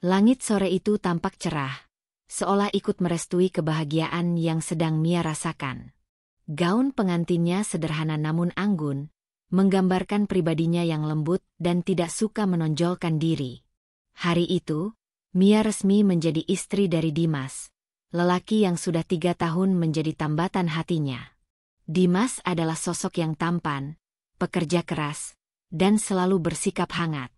Langit sore itu tampak cerah, seolah ikut merestui kebahagiaan yang sedang Mia rasakan. Gaun pengantinnya sederhana namun anggun, menggambarkan pribadinya yang lembut dan tidak suka menonjolkan diri. Hari itu, Mia resmi menjadi istri dari Dimas, lelaki yang sudah 3 tahun menjadi tambatan hatinya. Dimas adalah sosok yang tampan, pekerja keras, dan selalu bersikap hangat.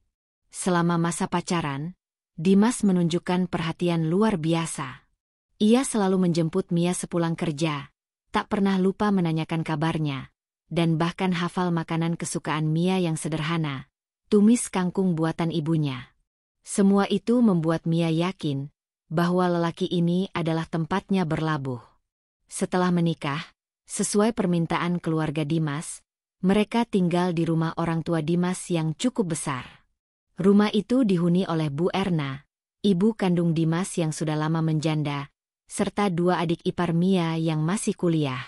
Selama masa pacaran, Dimas menunjukkan perhatian luar biasa. Ia selalu menjemput Mia sepulang kerja, tak pernah lupa menanyakan kabarnya, dan bahkan hafal makanan kesukaan Mia yang sederhana, tumis kangkung buatan ibunya. Semua itu membuat Mia yakin bahwa lelaki ini adalah tempatnya berlabuh. Setelah menikah, sesuai permintaan keluarga Dimas, mereka tinggal di rumah orang tua Dimas yang cukup besar. Rumah itu dihuni oleh Bu Erna, ibu kandung Dimas yang sudah lama menjanda, serta 2 adik ipar Mia yang masih kuliah.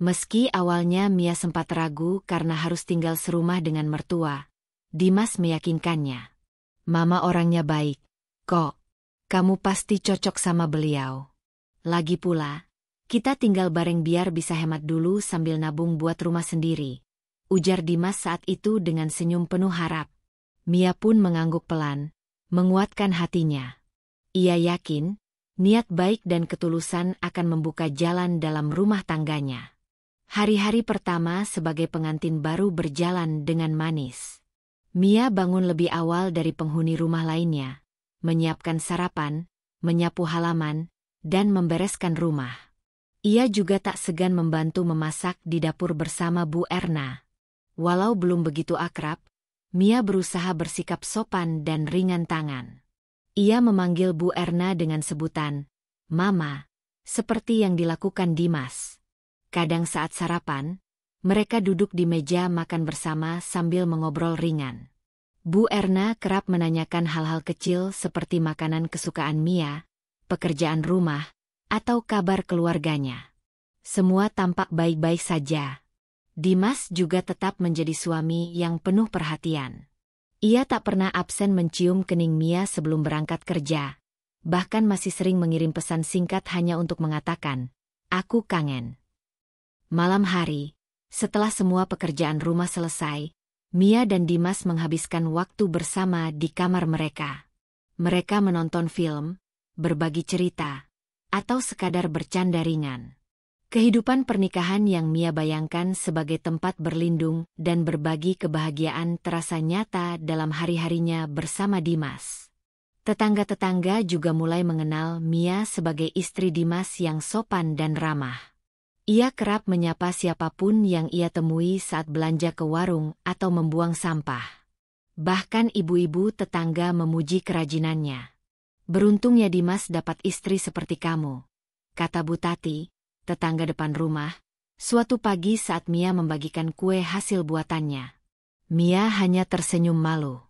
Meski awalnya Mia sempat ragu karena harus tinggal serumah dengan mertua, Dimas meyakinkannya. "Mama orangnya baik, kok. Kamu pasti cocok sama beliau. Lagi pula, kita tinggal bareng biar bisa hemat dulu sambil nabung buat rumah sendiri," ujar Dimas saat itu dengan senyum penuh harap. Mia pun mengangguk pelan, menguatkan hatinya. Ia yakin, niat baik dan ketulusan akan membuka jalan dalam rumah tangganya. Hari-hari pertama sebagai pengantin baru berjalan dengan manis. Mia bangun lebih awal dari penghuni rumah lainnya, menyiapkan sarapan, menyapu halaman, dan membereskan rumah. Ia juga tak segan membantu memasak di dapur bersama Bu Erna. Walau belum begitu akrab, Mia berusaha bersikap sopan dan ringan tangan. Ia memanggil Bu Erna dengan sebutan Mama, seperti yang dilakukan Dimas. Kadang saat sarapan, mereka duduk di meja makan bersama sambil mengobrol ringan. Bu Erna kerap menanyakan hal-hal kecil seperti makanan kesukaan Mia, pekerjaan rumah, atau kabar keluarganya. Semua tampak baik-baik saja. Dimas juga tetap menjadi suami yang penuh perhatian. Ia tak pernah absen mencium kening Mia sebelum berangkat kerja, bahkan masih sering mengirim pesan singkat hanya untuk mengatakan, "Aku kangen." Malam hari, setelah semua pekerjaan rumah selesai, Mia dan Dimas menghabiskan waktu bersama di kamar mereka. Mereka menonton film, berbagi cerita, atau sekadar bercanda ringan. Kehidupan pernikahan yang Mia bayangkan sebagai tempat berlindung dan berbagi kebahagiaan terasa nyata dalam hari-harinya bersama Dimas. Tetangga-tetangga juga mulai mengenal Mia sebagai istri Dimas yang sopan dan ramah. Ia kerap menyapa siapapun yang ia temui saat belanja ke warung atau membuang sampah. Bahkan ibu-ibu tetangga memuji kerajinannya. "Beruntungnya Dimas dapat istri seperti kamu," kata Bu Tati, tetangga depan rumah, suatu pagi saat Mia membagikan kue hasil buatannya. Mia hanya tersenyum malu.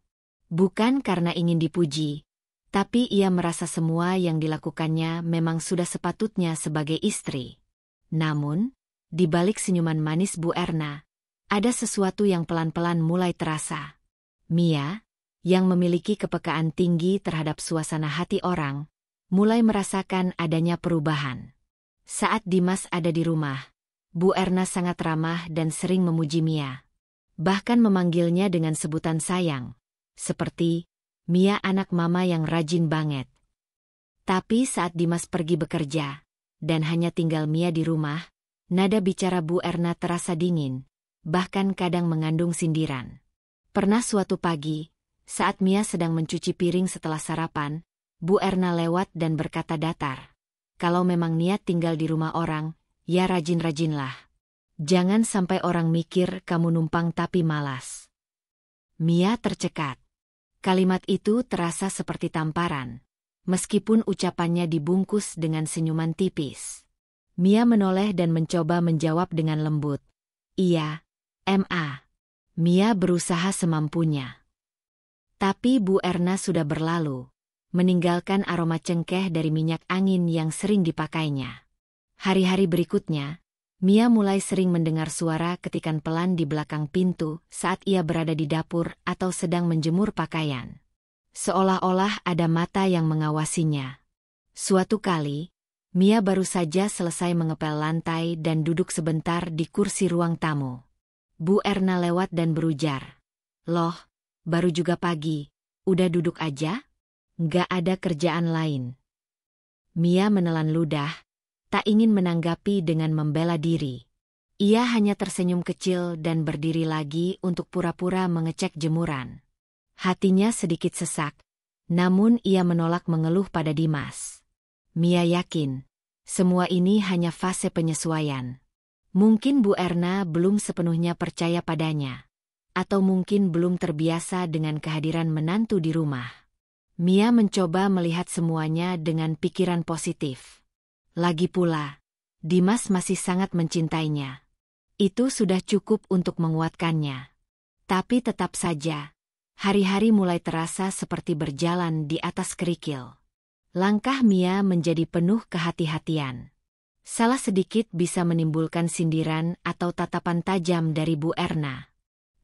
Bukan karena ingin dipuji, tapi ia merasa semua yang dilakukannya memang sudah sepatutnya sebagai istri. Namun, di balik senyuman manis Bu Erna, ada sesuatu yang pelan-pelan mulai terasa. Mia, yang memiliki kepekaan tinggi terhadap suasana hati orang, mulai merasakan adanya perubahan. Saat Dimas ada di rumah, Bu Erna sangat ramah dan sering memuji Mia. Bahkan memanggilnya dengan sebutan sayang, seperti, "Mia anak mama yang rajin banget." Tapi saat Dimas pergi bekerja, dan hanya tinggal Mia di rumah, nada bicara Bu Erna terasa dingin, bahkan kadang mengandung sindiran. Pernah suatu pagi, saat Mia sedang mencuci piring setelah sarapan, Bu Erna lewat dan berkata datar, "Kalau memang niat tinggal di rumah orang, ya rajin-rajinlah. Jangan sampai orang mikir kamu numpang tapi malas." Mia tercekat. Kalimat itu terasa seperti tamparan, meskipun ucapannya dibungkus dengan senyuman tipis. Mia menoleh dan mencoba menjawab dengan lembut, "Iya, Ma." Mia berusaha semampunya. Tapi Bu Erna sudah berlalu, meninggalkan aroma cengkeh dari minyak angin yang sering dipakainya. Hari-hari berikutnya, Mia mulai sering mendengar suara ketikan pelan di belakang pintu saat ia berada di dapur atau sedang menjemur pakaian. seolah-olah ada mata yang mengawasinya. Suatu kali, Mia baru saja selesai mengepel lantai dan duduk sebentar di kursi ruang tamu. Bu Erna lewat dan berujar, "Loh, baru juga pagi, udah duduk aja? Nggak ada kerjaan lain?" Mia menelan ludah, tak ingin menanggapi dengan membela diri. Ia hanya tersenyum kecil dan berdiri lagi untuk pura-pura mengecek jemuran. Hatinya sedikit sesak, namun ia menolak mengeluh pada Dimas. Mia yakin, semua ini hanya fase penyesuaian. Mungkin Bu Erna belum sepenuhnya percaya padanya. Atau mungkin belum terbiasa dengan kehadiran menantu di rumah. Mia mencoba melihat semuanya dengan pikiran positif. Lagi pula, Dimas masih sangat mencintainya. Itu sudah cukup untuk menguatkannya. Tapi tetap saja, hari-hari mulai terasa seperti berjalan di atas kerikil. Langkah Mia menjadi penuh kehati-hatian. Salah sedikit bisa menimbulkan sindiran atau tatapan tajam dari Bu Erna.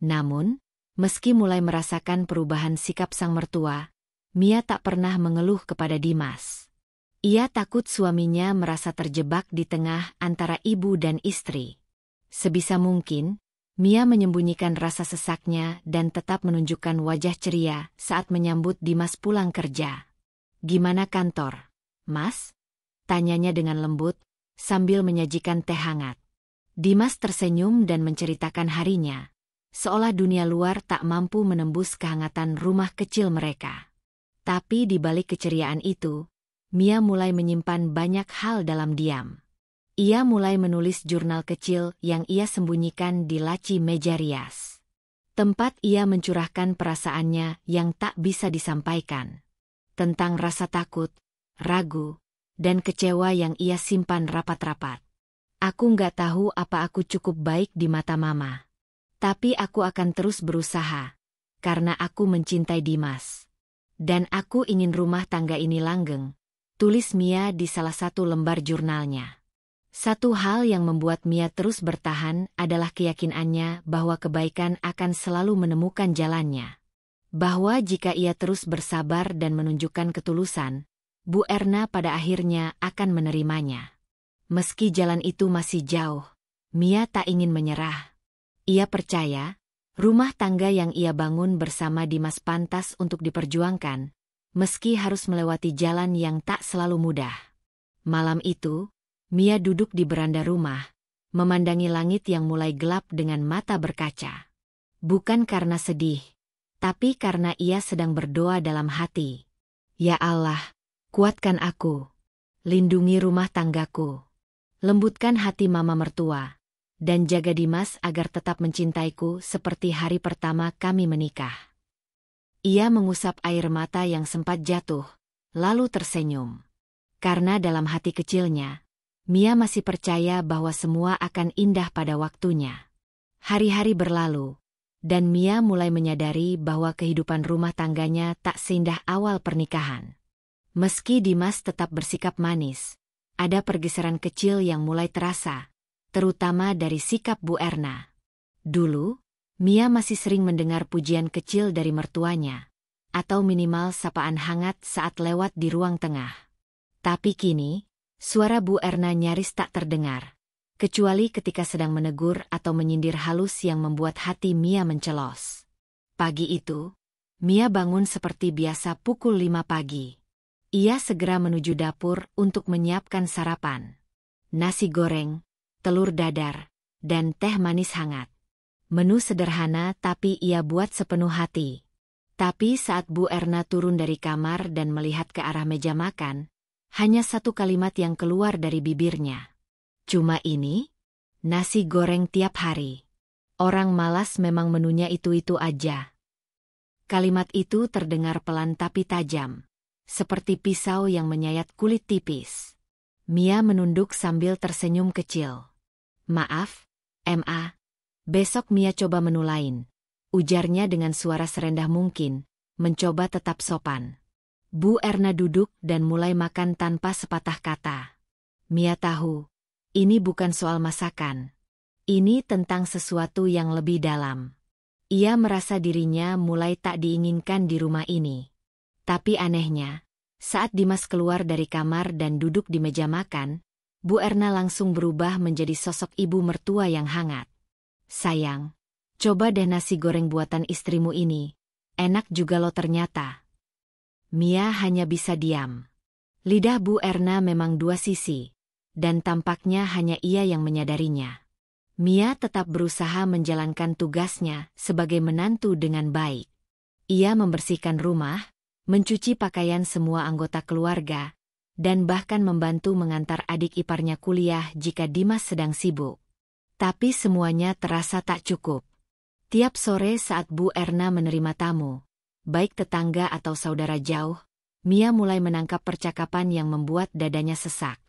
Namun, meski mulai merasakan perubahan sikap sang mertua, Mia tak pernah mengeluh kepada Dimas. Ia takut suaminya merasa terjebak di tengah antara ibu dan istri. Sebisa mungkin, Mia menyembunyikan rasa sesaknya dan tetap menunjukkan wajah ceria saat menyambut Dimas pulang kerja. "Gimana kantor, Mas?" tanyanya dengan lembut, sambil menyajikan teh hangat. Dimas tersenyum dan menceritakan harinya, seolah dunia luar tak mampu menembus kehangatan rumah kecil mereka. Tapi di balik keceriaan itu, Mia mulai menyimpan banyak hal dalam diam. Ia mulai menulis jurnal kecil yang ia sembunyikan di laci meja rias. Tempat ia mencurahkan perasaannya yang tak bisa disampaikan. Tentang rasa takut, ragu, dan kecewa yang ia simpan rapat-rapat. "Aku nggak tahu apa aku cukup baik di mata Mama. Tapi aku akan terus berusaha, karena aku mencintai Dimas. Dan aku ingin rumah tangga ini langgeng," tulis Mia di salah satu lembar jurnalnya. Satu hal yang membuat Mia terus bertahan adalah keyakinannya bahwa kebaikan akan selalu menemukan jalannya. Bahwa jika ia terus bersabar dan menunjukkan ketulusan, Bu Erna pada akhirnya akan menerimanya. Meski jalan itu masih jauh, Mia tak ingin menyerah. Ia percaya, rumah tangga yang ia bangun bersama Dimas pantas untuk diperjuangkan, meski harus melewati jalan yang tak selalu mudah. Malam itu, Mia duduk di beranda rumah, memandangi langit yang mulai gelap dengan mata berkaca. Bukan karena sedih, tapi karena ia sedang berdoa dalam hati. "Ya Allah, kuatkan aku, lindungi rumah tanggaku, lembutkan hati Mama mertua, dan jaga Dimas agar tetap mencintaiku seperti hari pertama kami menikah." Ia mengusap air mata yang sempat jatuh, lalu tersenyum. Karena dalam hati kecilnya, Mia masih percaya bahwa semua akan indah pada waktunya. Hari-hari berlalu, dan Mia mulai menyadari bahwa kehidupan rumah tangganya tak seindah awal pernikahan. Meski Dimas tetap bersikap manis, ada pergeseran kecil yang mulai terasa, terutama dari sikap Bu Erna. Dulu, Mia masih sering mendengar pujian kecil dari mertuanya, atau minimal sapaan hangat saat lewat di ruang tengah. Tapi kini, suara Bu Erna nyaris tak terdengar, kecuali ketika sedang menegur atau menyindir halus yang membuat hati Mia mencelos. Pagi itu, Mia bangun seperti biasa pukul 5 pagi. Ia segera menuju dapur untuk menyiapkan sarapan. Nasi goreng, telur dadar, dan teh manis hangat. Menu sederhana tapi ia buat sepenuh hati. Tapi saat Bu Erna turun dari kamar dan melihat ke arah meja makan, hanya satu kalimat yang keluar dari bibirnya. "Cuma ini? Nasi goreng tiap hari. Orang malas memang menunya itu-itu aja." Kalimat itu terdengar pelan tapi tajam, seperti pisau yang menyayat kulit tipis. Mia menunduk sambil tersenyum kecil. "Maaf, Ma. Besok Mia coba menu lain," ujarnya dengan suara serendah mungkin, mencoba tetap sopan. Bu Erna duduk dan mulai makan tanpa sepatah kata. Mia tahu, ini bukan soal masakan. Ini tentang sesuatu yang lebih dalam. Ia merasa dirinya mulai tak diinginkan di rumah ini. Tapi anehnya, saat Dimas keluar dari kamar dan duduk di meja makan, Bu Erna langsung berubah menjadi sosok ibu mertua yang hangat. "Sayang, coba deh nasi goreng buatan istrimu ini. Enak juga lo ternyata." Mia hanya bisa diam. Lidah Bu Erna memang dua sisi, dan tampaknya hanya ia yang menyadarinya. Mia tetap berusaha menjalankan tugasnya sebagai menantu dengan baik. Ia membersihkan rumah, mencuci pakaian semua anggota keluarga, dan bahkan membantu mengantar adik iparnya kuliah jika Dimas sedang sibuk. Tapi semuanya terasa tak cukup. Tiap sore saat Bu Erna menerima tamu, baik tetangga atau saudara jauh, Mia mulai menangkap percakapan yang membuat dadanya sesak.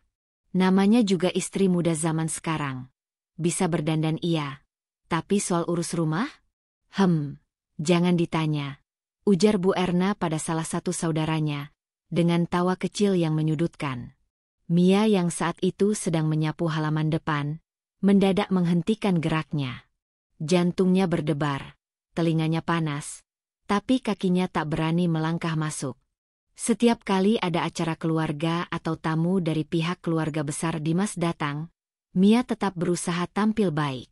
Namanya juga istri muda zaman sekarang. Bisa berdandan iya. Tapi soal urus rumah? Jangan ditanya. Ujar Bu Erna pada salah satu saudaranya, dengan tawa kecil yang menyudutkan. Mia yang saat itu sedang menyapu halaman depan, mendadak menghentikan geraknya. Jantungnya berdebar, telinganya panas, tapi kakinya tak berani melangkah masuk. Setiap kali ada acara keluarga atau tamu dari pihak keluarga besar Dimas datang, Mia tetap berusaha tampil baik.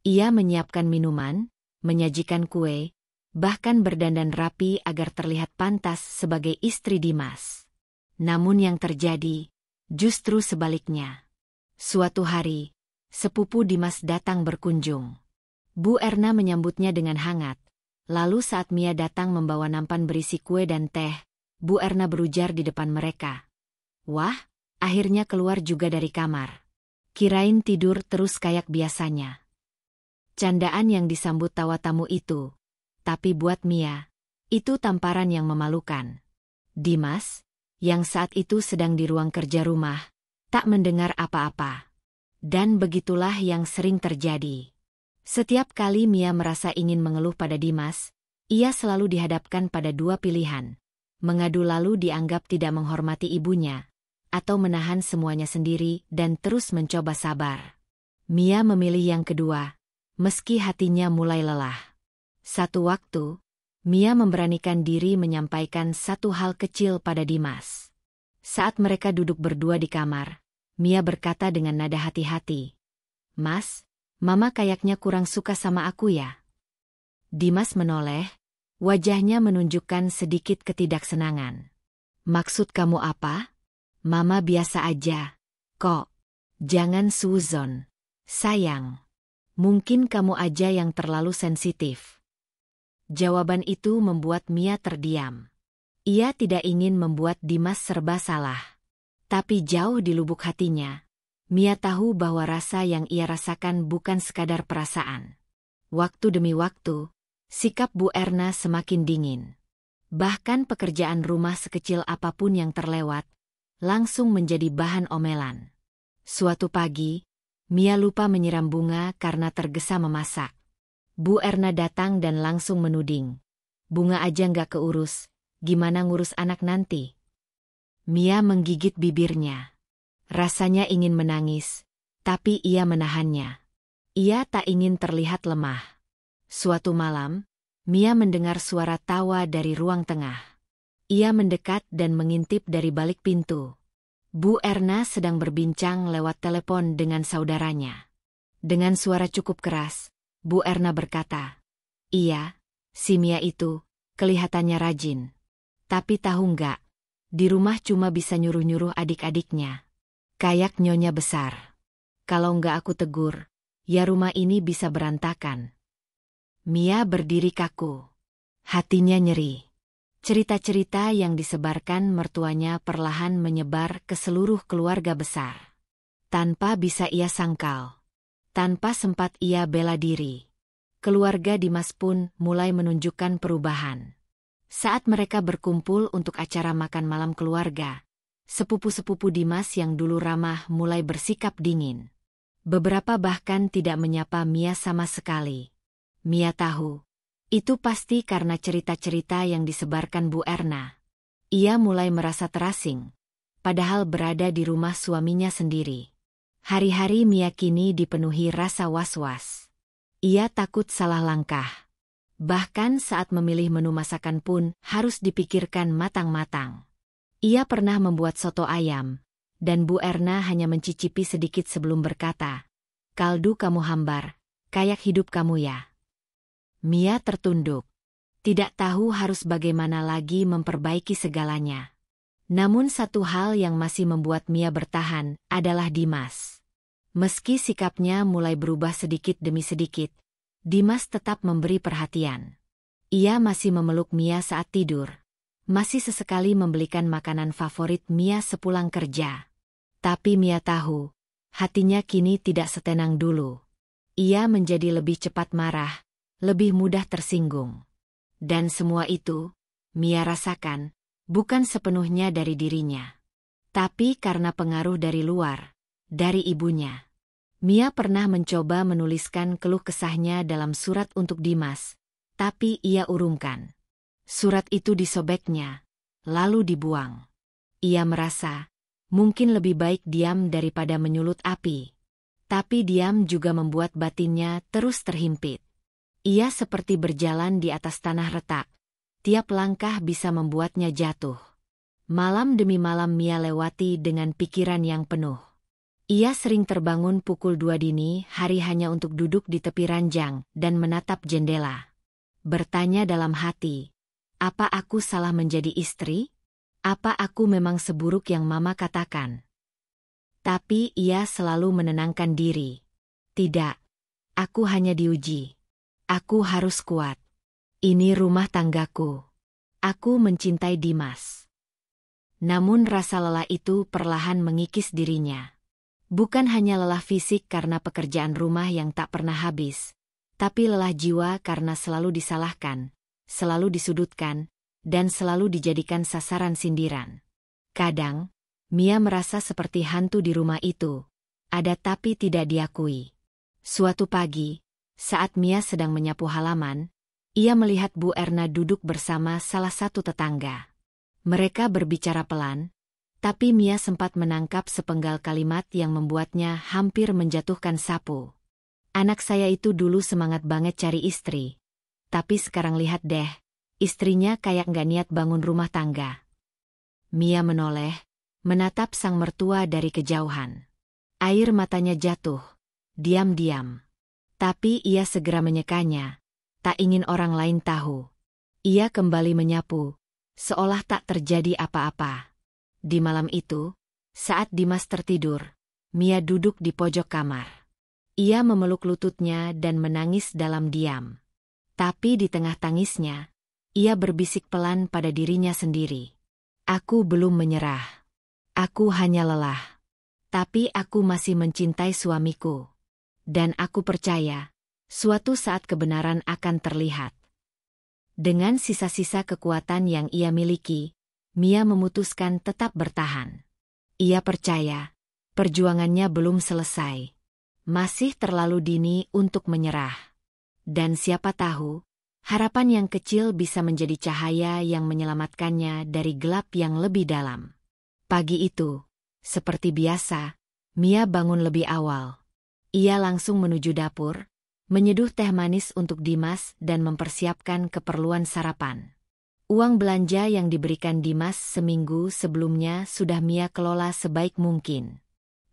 Ia menyiapkan minuman, menyajikan kue, bahkan berdandan rapi agar terlihat pantas sebagai istri Dimas. Namun yang terjadi, justru sebaliknya. Suatu hari, sepupu Dimas datang berkunjung. Bu Erna menyambutnya dengan hangat. Lalu saat Mia datang membawa nampan berisi kue dan teh, Bu Erna berujar di depan mereka. "Wah, akhirnya keluar juga dari kamar. Kirain tidur terus kayak biasanya." Candaan yang disambut tawa tamu itu. Tapi buat Mia, itu tamparan yang memalukan. Dimas, yang saat itu sedang di ruang kerja rumah, tak mendengar apa-apa. Dan begitulah yang sering terjadi. Setiap kali Mia merasa ingin mengeluh pada Dimas, ia selalu dihadapkan pada dua pilihan. Mengadu lalu dianggap tidak menghormati ibunya, atau menahan semuanya sendiri dan terus mencoba sabar. Mia memilih yang kedua, meski hatinya mulai lelah. Satu waktu, Mia memberanikan diri menyampaikan satu hal kecil pada Dimas. Saat mereka duduk berdua di kamar, Mia berkata dengan nada hati-hati, "Mas, Mama kayaknya kurang suka sama aku ya?" Dimas menoleh, wajahnya menunjukkan sedikit ketidaksenangan. "Maksud kamu apa?" "Mama biasa aja, kok. Jangan suzon. Sayang. Mungkin kamu aja yang terlalu sensitif." Jawaban itu membuat Mia terdiam. Ia tidak ingin membuat Dimas serba salah. Tapi jauh di lubuk hatinya, Mia tahu bahwa rasa yang ia rasakan bukan sekadar perasaan. Waktu demi waktu, sikap Bu Erna semakin dingin. Bahkan pekerjaan rumah sekecil apapun yang terlewat, langsung menjadi bahan omelan. Suatu pagi, Mia lupa menyiram bunga karena tergesa memasak. Bu Erna datang dan langsung menuding. "Bunga aja nggak keurus, gimana ngurus anak nanti?" Mia menggigit bibirnya. Rasanya ingin menangis, tapi ia menahannya. Ia tak ingin terlihat lemah. Suatu malam, Mia mendengar suara tawa dari ruang tengah. Ia mendekat dan mengintip dari balik pintu. Bu Erna sedang berbincang lewat telepon dengan saudaranya. Dengan suara cukup keras, Bu Erna berkata, "Iya, si Mia itu, kelihatannya rajin. Tapi tahu nggak, di rumah cuma bisa nyuruh-nyuruh adik-adiknya. Kayak nyonya besar. Kalau nggak aku tegur, ya rumah ini bisa berantakan." Mia berdiri kaku. Hatinya nyeri. Cerita-cerita yang disebarkan mertuanya perlahan menyebar ke seluruh keluarga besar. Tanpa bisa ia sangkal. Tanpa sempat ia bela diri. Keluarga Dimas pun mulai menunjukkan perubahan. Saat mereka berkumpul untuk acara makan malam keluarga, sepupu-sepupu Dimas yang dulu ramah mulai bersikap dingin. Beberapa bahkan tidak menyapa Mia sama sekali. Mia tahu, itu pasti karena cerita-cerita yang disebarkan Bu Erna. Ia mulai merasa terasing, padahal berada di rumah suaminya sendiri. Hari-hari Mia kini dipenuhi rasa was-was. Ia takut salah langkah. Bahkan saat memilih menu masakan pun harus dipikirkan matang-matang. Ia pernah membuat soto ayam, dan Bu Erna hanya mencicipi sedikit sebelum berkata, "Kaldu kamu hambar, kayak hidup kamu ya." Mia tertunduk. Tidak tahu harus bagaimana lagi memperbaiki segalanya. Namun satu hal yang masih membuat Mia bertahan adalah Dimas. Meski sikapnya mulai berubah sedikit demi sedikit, Dimas tetap memberi perhatian. Ia masih memeluk Mia saat tidur. Masih sesekali membelikan makanan favorit Mia sepulang kerja. Tapi Mia tahu, hatinya kini tidak setenang dulu. Ia menjadi lebih cepat marah, lebih mudah tersinggung. Dan semua itu, Mia rasakan, bukan sepenuhnya dari dirinya. Tapi karena pengaruh dari luar, dari ibunya. Mia pernah mencoba menuliskan keluh kesahnya dalam surat untuk Dimas, tapi ia urungkan. Surat itu disobeknya, lalu dibuang. Ia merasa, mungkin lebih baik diam daripada menyulut api. Tapi diam juga membuat batinnya terus terhimpit. Ia seperti berjalan di atas tanah retak. Tiap langkah bisa membuatnya jatuh. Malam demi malam Mia lewati dengan pikiran yang penuh. Ia sering terbangun pukul 2 dini hari hanya untuk duduk di tepi ranjang dan menatap jendela. Bertanya dalam hati, apa aku salah menjadi istri? Apa aku memang seburuk yang Mama katakan? Tapi ia selalu menenangkan diri. Tidak, aku hanya diuji. Aku harus kuat. Ini rumah tanggaku. Aku mencintai Dimas. Namun rasa lelah itu perlahan mengikis dirinya. Bukan hanya lelah fisik karena pekerjaan rumah yang tak pernah habis, tapi lelah jiwa karena selalu disalahkan, selalu disudutkan, dan selalu dijadikan sasaran sindiran. Kadang, Mia merasa seperti hantu di rumah itu, ada tapi tidak diakui. Suatu pagi, saat Mia sedang menyapu halaman, ia melihat Bu Erna duduk bersama salah satu tetangga. Mereka berbicara pelan, tapi Mia sempat menangkap sepenggal kalimat yang membuatnya hampir menjatuhkan sapu. Anak saya itu dulu semangat banget cari istri. Tapi sekarang lihat deh, istrinya kayak nggak niat bangun rumah tangga. Mia menoleh, menatap sang mertua dari kejauhan. Air matanya jatuh, diam-diam. Tapi ia segera menyekanya, tak ingin orang lain tahu. Ia kembali menyapu, seolah tak terjadi apa-apa. Di malam itu, saat Dimas tertidur, Mia duduk di pojok kamar. Ia memeluk lututnya dan menangis dalam diam. Tapi di tengah tangisnya, ia berbisik pelan pada dirinya sendiri. Aku belum menyerah. Aku hanya lelah. Tapi aku masih mencintai suamiku. Dan aku percaya, suatu saat kebenaran akan terlihat. Dengan sisa-sisa kekuatan yang ia miliki, Mia memutuskan tetap bertahan. Ia percaya, perjuangannya belum selesai. Masih terlalu dini untuk menyerah. Dan siapa tahu, harapan yang kecil bisa menjadi cahaya yang menyelamatkannya dari gelap yang lebih dalam. Pagi itu, seperti biasa, Mia bangun lebih awal. Ia langsung menuju dapur, menyeduh teh manis untuk Dimas dan mempersiapkan keperluan sarapan. Uang belanja yang diberikan Dimas seminggu sebelumnya sudah Mia kelola sebaik mungkin.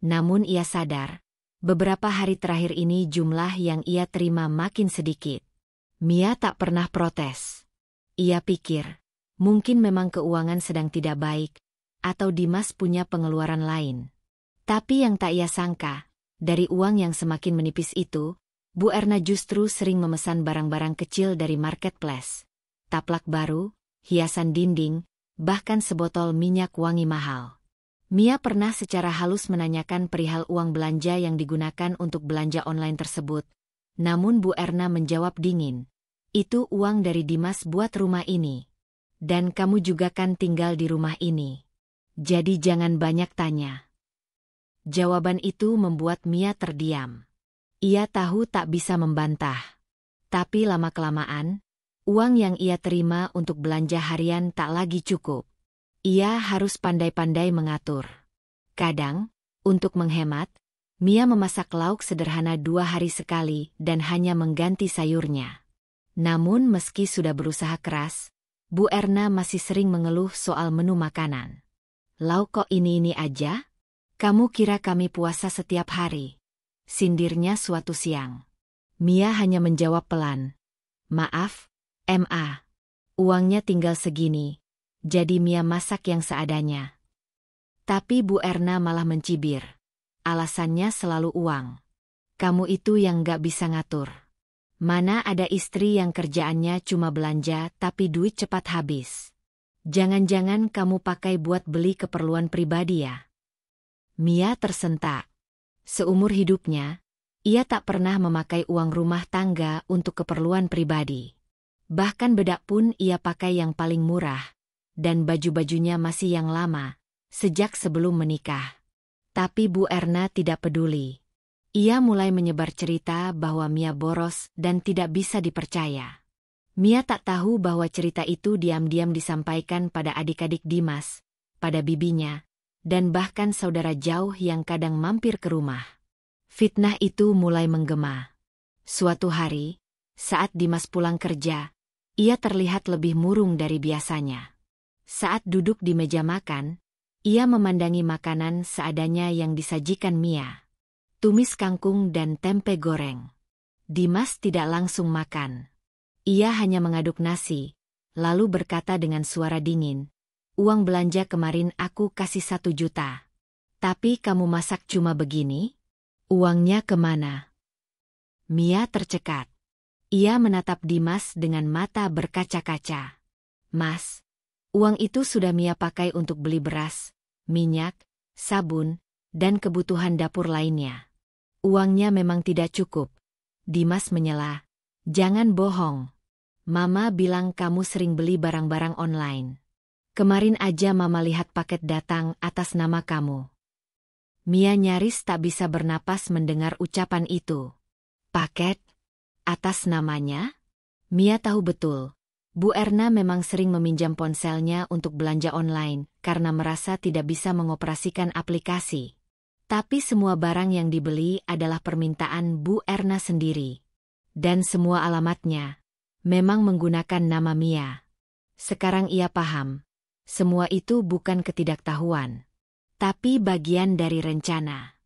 Namun ia sadar, beberapa hari terakhir ini jumlah yang ia terima makin sedikit. Mia tak pernah protes. Ia pikir, mungkin memang keuangan sedang tidak baik, atau Dimas punya pengeluaran lain. Tapi yang tak ia sangka, dari uang yang semakin menipis itu, Bu Erna justru sering memesan barang-barang kecil dari marketplace. Taplak baru, hiasan dinding, bahkan sebotol minyak wangi mahal. Mia pernah secara halus menanyakan perihal uang belanja yang digunakan untuk belanja online tersebut. Namun Bu Erna menjawab dingin, "Itu uang dari Dimas buat rumah ini. Dan kamu juga kan tinggal di rumah ini. Jadi jangan banyak tanya." Jawaban itu membuat Mia terdiam. Ia tahu tak bisa membantah. Tapi lama-kelamaan, uang yang ia terima untuk belanja harian tak lagi cukup. Ia harus pandai-pandai mengatur. Kadang, untuk menghemat, Mia memasak lauk sederhana 2 hari sekali dan hanya mengganti sayurnya. Namun meski sudah berusaha keras, Bu Erna masih sering mengeluh soal menu makanan. "Lauk kok ini-ini aja? Kamu kira kami puasa setiap hari?" sindirnya suatu siang. Mia hanya menjawab pelan, "Maaf, Ma. Uangnya tinggal segini, jadi Mia masak yang seadanya." Tapi Bu Erna malah mencibir. Alasannya selalu uang. "Kamu itu yang gak bisa ngatur. Mana ada istri yang kerjaannya cuma belanja tapi duit cepat habis. Jangan-jangan kamu pakai buat beli keperluan pribadi ya?" Mia tersentak. Seumur hidupnya, ia tak pernah memakai uang rumah tangga untuk keperluan pribadi. Bahkan bedak pun ia pakai yang paling murah, dan baju-bajunya masih yang lama, sejak sebelum menikah. Tapi Bu Erna tidak peduli. Ia mulai menyebar cerita bahwa Mia boros dan tidak bisa dipercaya. Mia tak tahu bahwa cerita itu diam-diam disampaikan pada adik-adik Dimas, pada bibinya, dan bahkan saudara jauh yang kadang mampir ke rumah. Fitnah itu mulai menggema. Suatu hari, saat Dimas pulang kerja, ia terlihat lebih murung dari biasanya. Saat duduk di meja makan, ia memandangi makanan seadanya yang disajikan Mia. Tumis kangkung dan tempe goreng. Dimas tidak langsung makan. Ia hanya mengaduk nasi, lalu berkata dengan suara dingin, "Uang belanja kemarin aku kasih 1 juta. Tapi kamu masak cuma begini? Uangnya kemana?" Mia tercekat. Ia menatap Dimas dengan mata berkaca-kaca. "Mas, uang itu sudah Mia pakai untuk beli beras, minyak, sabun, dan kebutuhan dapur lainnya. Uangnya memang tidak cukup." Dimas menyela, "Jangan bohong. Mama bilang kamu sering beli barang-barang online. Kemarin aja Mama lihat paket datang atas nama kamu." Mia nyaris tak bisa bernapas mendengar ucapan itu. Paket? Atas namanya? Mia tahu betul. Bu Erna memang sering meminjam ponselnya untuk belanja online karena merasa tidak bisa mengoperasikan aplikasi. Tapi semua barang yang dibeli adalah permintaan Bu Erna sendiri. Dan semua alamatnya memang menggunakan nama Mia. Sekarang ia paham. Semua itu bukan ketidaktahuan, tapi bagian dari rencana.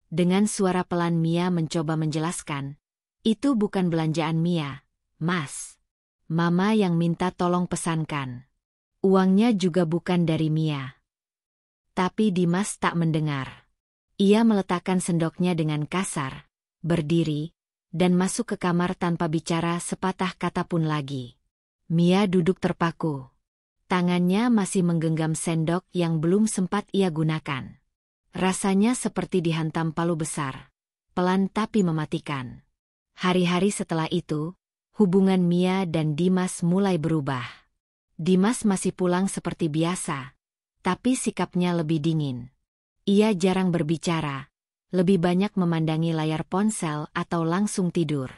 Dengan suara pelan Mia mencoba menjelaskan, "Itu bukan belanjaan Mia, Mas. Mama yang minta tolong pesankan. Uangnya juga bukan dari Mia." Tapi Dimas tak mendengar. Ia meletakkan sendoknya dengan kasar, berdiri, dan masuk ke kamar tanpa bicara sepatah kata pun lagi. Mia duduk terpaku. Tangannya masih menggenggam sendok yang belum sempat ia gunakan. Rasanya seperti dihantam palu besar, pelan tapi mematikan. Hari-hari setelah itu, hubungan Mia dan Dimas mulai berubah. Dimas masih pulang seperti biasa, tapi sikapnya lebih dingin. Ia jarang berbicara, lebih banyak memandangi layar ponsel atau langsung tidur.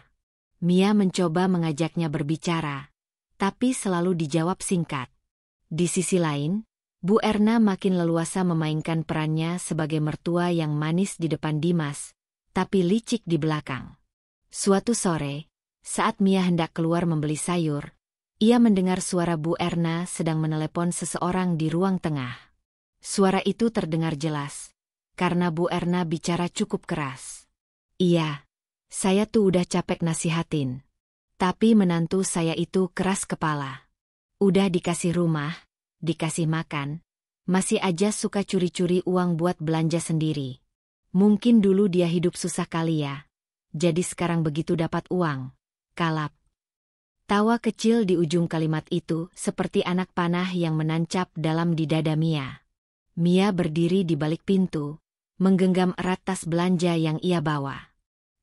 Mia mencoba mengajaknya berbicara, tapi selalu dijawab singkat. Di sisi lain, Bu Erna makin leluasa memainkan perannya sebagai mertua yang manis di depan Dimas, tapi licik di belakang. Suatu sore, saat Mia hendak keluar membeli sayur, ia mendengar suara Bu Erna sedang menelepon seseorang di ruang tengah. Suara itu terdengar jelas, karena Bu Erna bicara cukup keras. "Iya, saya tuh udah capek nasihatin. Tapi menantu saya itu keras kepala. Udah dikasih rumah, dikasih makan, masih aja suka curi-curi uang buat belanja sendiri. Mungkin dulu dia hidup susah kali ya. Jadi sekarang begitu dapat uang, kalap." Tawa kecil di ujung kalimat itu seperti anak panah yang menancap dalam di dada Mia. Mia berdiri di balik pintu, menggenggam erat tas belanja yang ia bawa.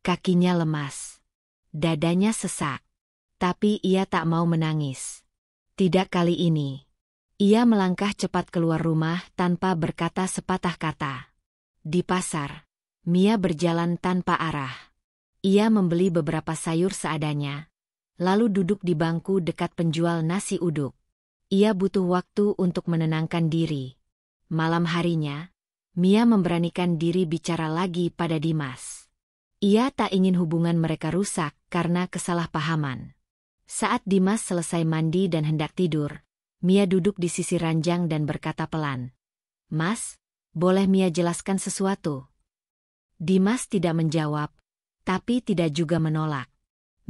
Kakinya lemas. Dadanya sesak. Tapi ia tak mau menangis. Tidak kali ini. Ia melangkah cepat keluar rumah tanpa berkata sepatah kata. Di pasar, Mia berjalan tanpa arah. Ia membeli beberapa sayur seadanya, lalu duduk di bangku dekat penjual nasi uduk. Ia butuh waktu untuk menenangkan diri. Malam harinya, Mia memberanikan diri bicara lagi pada Dimas. Ia tak ingin hubungan mereka rusak karena kesalahpahaman. Saat Dimas selesai mandi dan hendak tidur, Mia duduk di sisi ranjang dan berkata pelan, "Mas, boleh Mia jelaskan sesuatu?" Dimas tidak menjawab, tapi tidak juga menolak.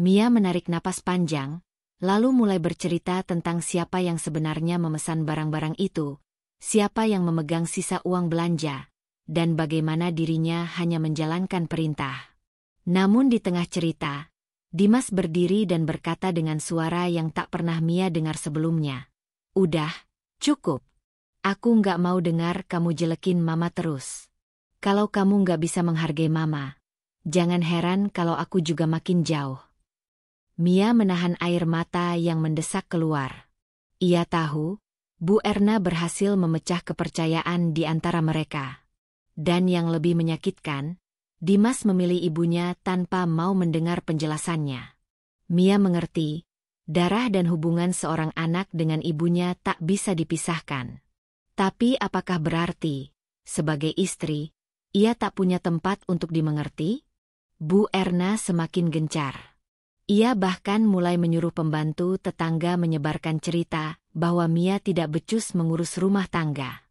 Mia menarik napas panjang, lalu mulai bercerita tentang siapa yang sebenarnya memesan barang-barang itu, siapa yang memegang sisa uang belanja, dan bagaimana dirinya hanya menjalankan perintah. Namun di tengah cerita, Dimas berdiri dan berkata dengan suara yang tak pernah Mia dengar sebelumnya, "Udah, cukup. Aku nggak mau dengar kamu jelekin Mama terus. Kalau kamu nggak bisa menghargai Mama, jangan heran kalau aku juga makin jauh." Mia menahan air mata yang mendesak keluar. Ia tahu, Bu Erna berhasil memecah kepercayaan di antara mereka. Dan yang lebih menyakitkan, Dimas memilih ibunya tanpa mau mendengar penjelasannya. Mia mengerti, darah dan hubungan seorang anak dengan ibunya tak bisa dipisahkan. Tapi apakah berarti, sebagai istri, ia tak punya tempat untuk dimengerti? Bu Erna semakin gencar. Ia bahkan mulai menyuruh pembantu tetangga menyebarkan cerita bahwa Mia tidak becus mengurus rumah tangga.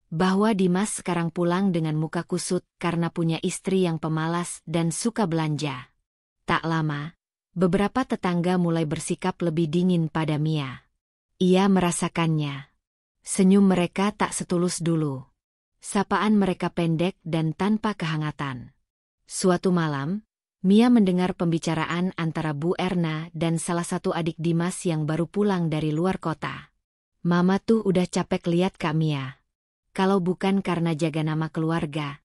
Bahwa Dimas sekarang pulang dengan muka kusut karena punya istri yang pemalas dan suka belanja. Tak lama, beberapa tetangga mulai bersikap lebih dingin pada Mia. Ia merasakannya. Senyum mereka tak setulus dulu. Sapaan mereka pendek dan tanpa kehangatan. Suatu malam, Mia mendengar pembicaraan antara Bu Erna dan salah satu adik Dimas yang baru pulang dari luar kota. "Mama tuh udah capek lihat Kak Mia. Kalau bukan karena jaga nama keluarga,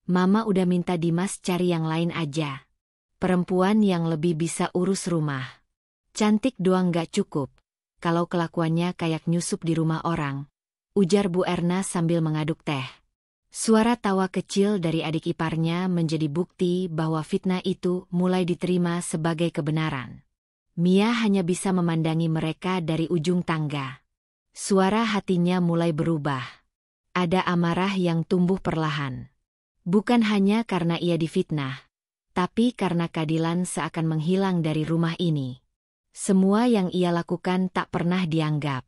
Mama udah minta Dimas cari yang lain aja. Perempuan yang lebih bisa urus rumah. Cantik doang gak cukup, kalau kelakuannya kayak nyusup di rumah orang," ujar Bu Erna sambil mengaduk teh. Suara tawa kecil dari adik iparnya menjadi bukti bahwa fitnah itu mulai diterima sebagai kebenaran. Mia hanya bisa memandangi mereka dari ujung tangga. Suara hatinya mulai berubah. Ada amarah yang tumbuh perlahan. Bukan hanya karena ia difitnah, tapi karena keadilan seakan menghilang dari rumah ini. Semua yang ia lakukan tak pernah dianggap.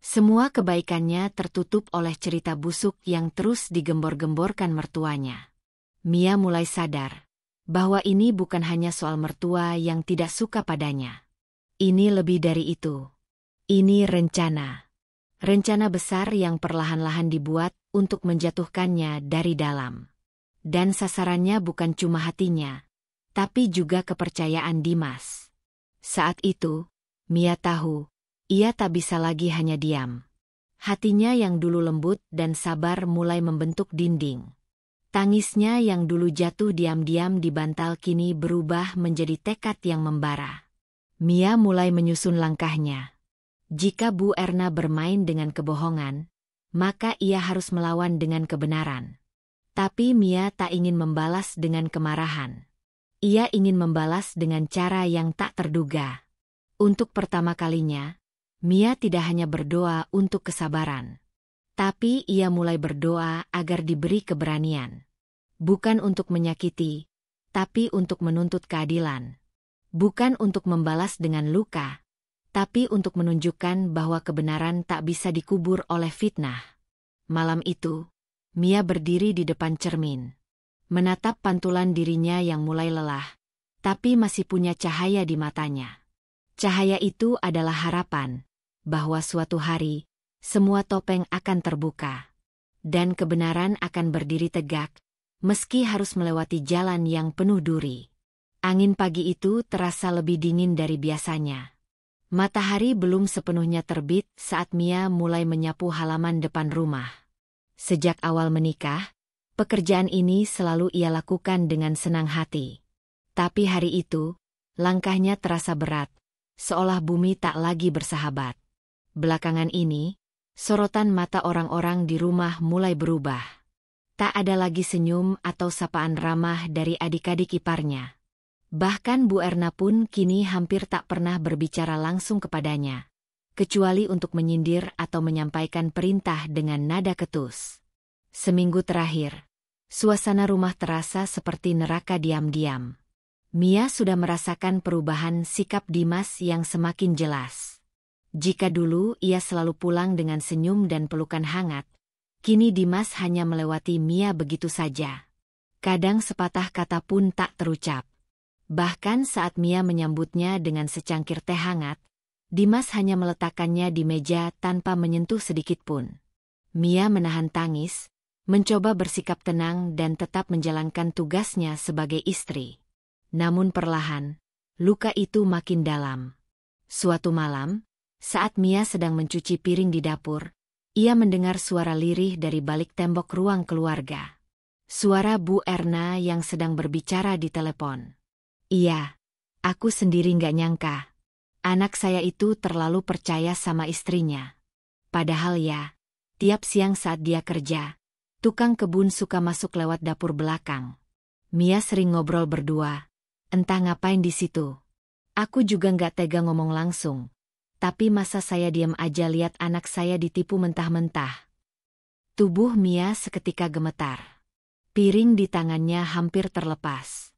Semua kebaikannya tertutup oleh cerita busuk yang terus digembor-gemborkan mertuanya. Mia mulai sadar bahwa ini bukan hanya soal mertua yang tidak suka padanya. Ini lebih dari itu. Ini rencana. Rencana besar yang perlahan-lahan dibuat untuk menjatuhkannya dari dalam. Dan sasarannya bukan cuma hatinya, tapi juga kepercayaan Dimas. Saat itu, Mia tahu, ia tak bisa lagi hanya diam. Hatinya yang dulu lembut dan sabar mulai membentuk dinding. Tangisnya yang dulu jatuh diam-diam di bantal kini berubah menjadi tekad yang membara. Mia mulai menyusun langkahnya. Jika Bu Erna bermain dengan kebohongan, maka ia harus melawan dengan kebenaran. Tapi Mia tak ingin membalas dengan kemarahan. Ia ingin membalas dengan cara yang tak terduga. Untuk pertama kalinya, Mia tidak hanya berdoa untuk kesabaran. Tapi ia mulai berdoa agar diberi keberanian. Bukan untuk menyakiti, tapi untuk menuntut keadilan. Bukan untuk membalas dengan luka, tapi untuk menunjukkan bahwa kebenaran tak bisa dikubur oleh fitnah. Malam itu, Mia berdiri di depan cermin. Menatap pantulan dirinya yang mulai lelah, tapi masih punya cahaya di matanya. Cahaya itu adalah harapan, bahwa suatu hari, semua topeng akan terbuka. Dan kebenaran akan berdiri tegak, meski harus melewati jalan yang penuh duri. Angin pagi itu terasa lebih dingin dari biasanya. Matahari belum sepenuhnya terbit saat Mia mulai menyapu halaman depan rumah. Sejak awal menikah, pekerjaan ini selalu ia lakukan dengan senang hati. Tapi hari itu, langkahnya terasa berat, seolah bumi tak lagi bersahabat. Belakangan ini, sorotan mata orang-orang di rumah mulai berubah. Tak ada lagi senyum atau sapaan ramah dari adik-adik iparnya. Bahkan Bu Erna pun kini hampir tak pernah berbicara langsung kepadanya, kecuali untuk menyindir atau menyampaikan perintah dengan nada ketus. Seminggu terakhir, suasana rumah terasa seperti neraka diam-diam. Mia sudah merasakan perubahan sikap Dimas yang semakin jelas. Jika dulu ia selalu pulang dengan senyum dan pelukan hangat, kini Dimas hanya melewati Mia begitu saja. Kadang sepatah kata pun tak terucap. Bahkan saat Mia menyambutnya dengan secangkir teh hangat, Dimas hanya meletakkannya di meja tanpa menyentuh sedikit pun. Mia menahan tangis, mencoba bersikap tenang dan tetap menjalankan tugasnya sebagai istri. Namun perlahan, luka itu makin dalam. Suatu malam, saat Mia sedang mencuci piring di dapur, ia mendengar suara lirih dari balik tembok ruang keluarga. Suara Bu Erna yang sedang berbicara di telepon. Iya, aku sendiri nggak nyangka. Anak saya itu terlalu percaya sama istrinya. Padahal ya, tiap siang saat dia kerja, tukang kebun suka masuk lewat dapur belakang. Mia sering ngobrol berdua. Entah ngapain di situ. Aku juga nggak tega ngomong langsung. Tapi masa saya diam aja lihat anak saya ditipu mentah-mentah. Tubuh Mia seketika gemetar. Piring di tangannya hampir terlepas.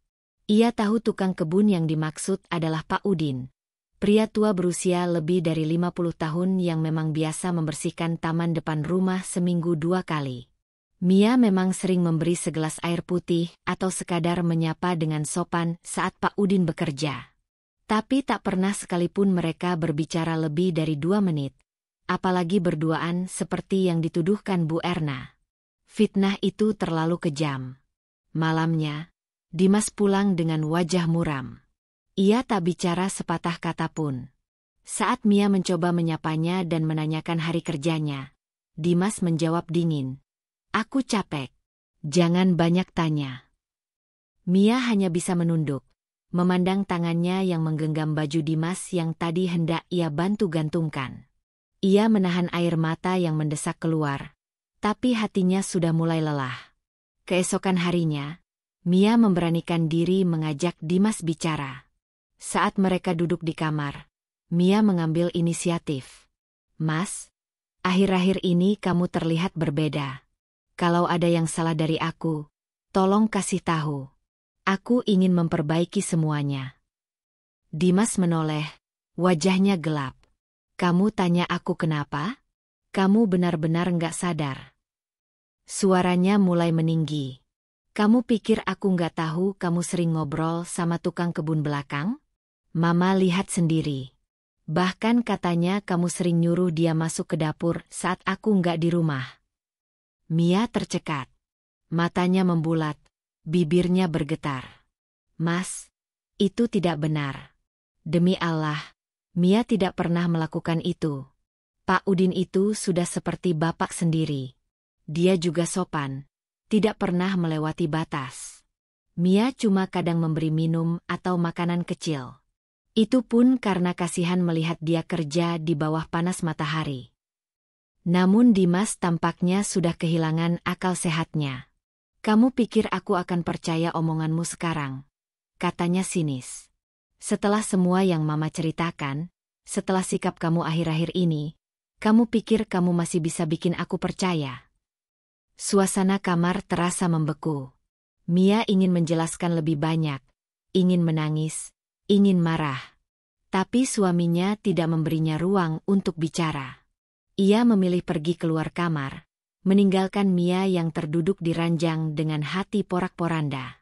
Ia tahu tukang kebun yang dimaksud adalah Pak Udin. Pria tua berusia lebih dari 50 tahun yang memang biasa membersihkan taman depan rumah seminggu 2 kali. Mia memang sering memberi segelas air putih atau sekadar menyapa dengan sopan saat Pak Udin bekerja. Tapi tak pernah sekalipun mereka berbicara lebih dari 2 menit. Apalagi berduaan seperti yang dituduhkan Bu Erna. Fitnah itu terlalu kejam. Malamnya, Dimas pulang dengan wajah muram. Ia tak bicara sepatah kata pun. Saat Mia mencoba menyapanya dan menanyakan hari kerjanya, Dimas menjawab dingin. Aku capek. Jangan banyak tanya. Mia hanya bisa menunduk, memandang tangannya yang menggenggam baju Dimas yang tadi hendak ia bantu gantungkan. Ia menahan air mata yang mendesak keluar, tapi hatinya sudah mulai lelah. Keesokan harinya, Mia memberanikan diri mengajak Dimas bicara. Saat mereka duduk di kamar, Mia mengambil inisiatif. Mas, akhir-akhir ini kamu terlihat berbeda. Kalau ada yang salah dari aku, tolong kasih tahu. Aku ingin memperbaiki semuanya. Dimas menoleh, wajahnya gelap. Kamu tanya aku kenapa? Kamu benar-benar nggak sadar. Suaranya mulai meninggi. Kamu pikir aku nggak tahu kamu sering ngobrol sama tukang kebun belakang? Mama lihat sendiri. Bahkan katanya kamu sering nyuruh dia masuk ke dapur saat aku nggak di rumah. Mia tercekat. Matanya membulat, bibirnya bergetar. Mas, itu tidak benar. Demi Allah, Mia tidak pernah melakukan itu. Pak Udin itu sudah seperti bapak sendiri. Dia juga sopan, tidak pernah melewati batas. Mia cuma kadang memberi minum atau makanan kecil. Itu pun karena kasihan melihat dia kerja di bawah panas matahari. Namun Dimas tampaknya sudah kehilangan akal sehatnya. Kamu pikir aku akan percaya omonganmu sekarang? Katanya sinis. Setelah semua yang Mama ceritakan, setelah sikap kamu akhir-akhir ini, kamu pikir kamu masih bisa bikin aku percaya? Suasana kamar terasa membeku. Mia ingin menjelaskan lebih banyak, ingin menangis, ingin marah. Tapi suaminya tidak memberinya ruang untuk bicara. Ia memilih pergi keluar kamar, meninggalkan Mia yang terduduk di ranjang dengan hati porak-poranda.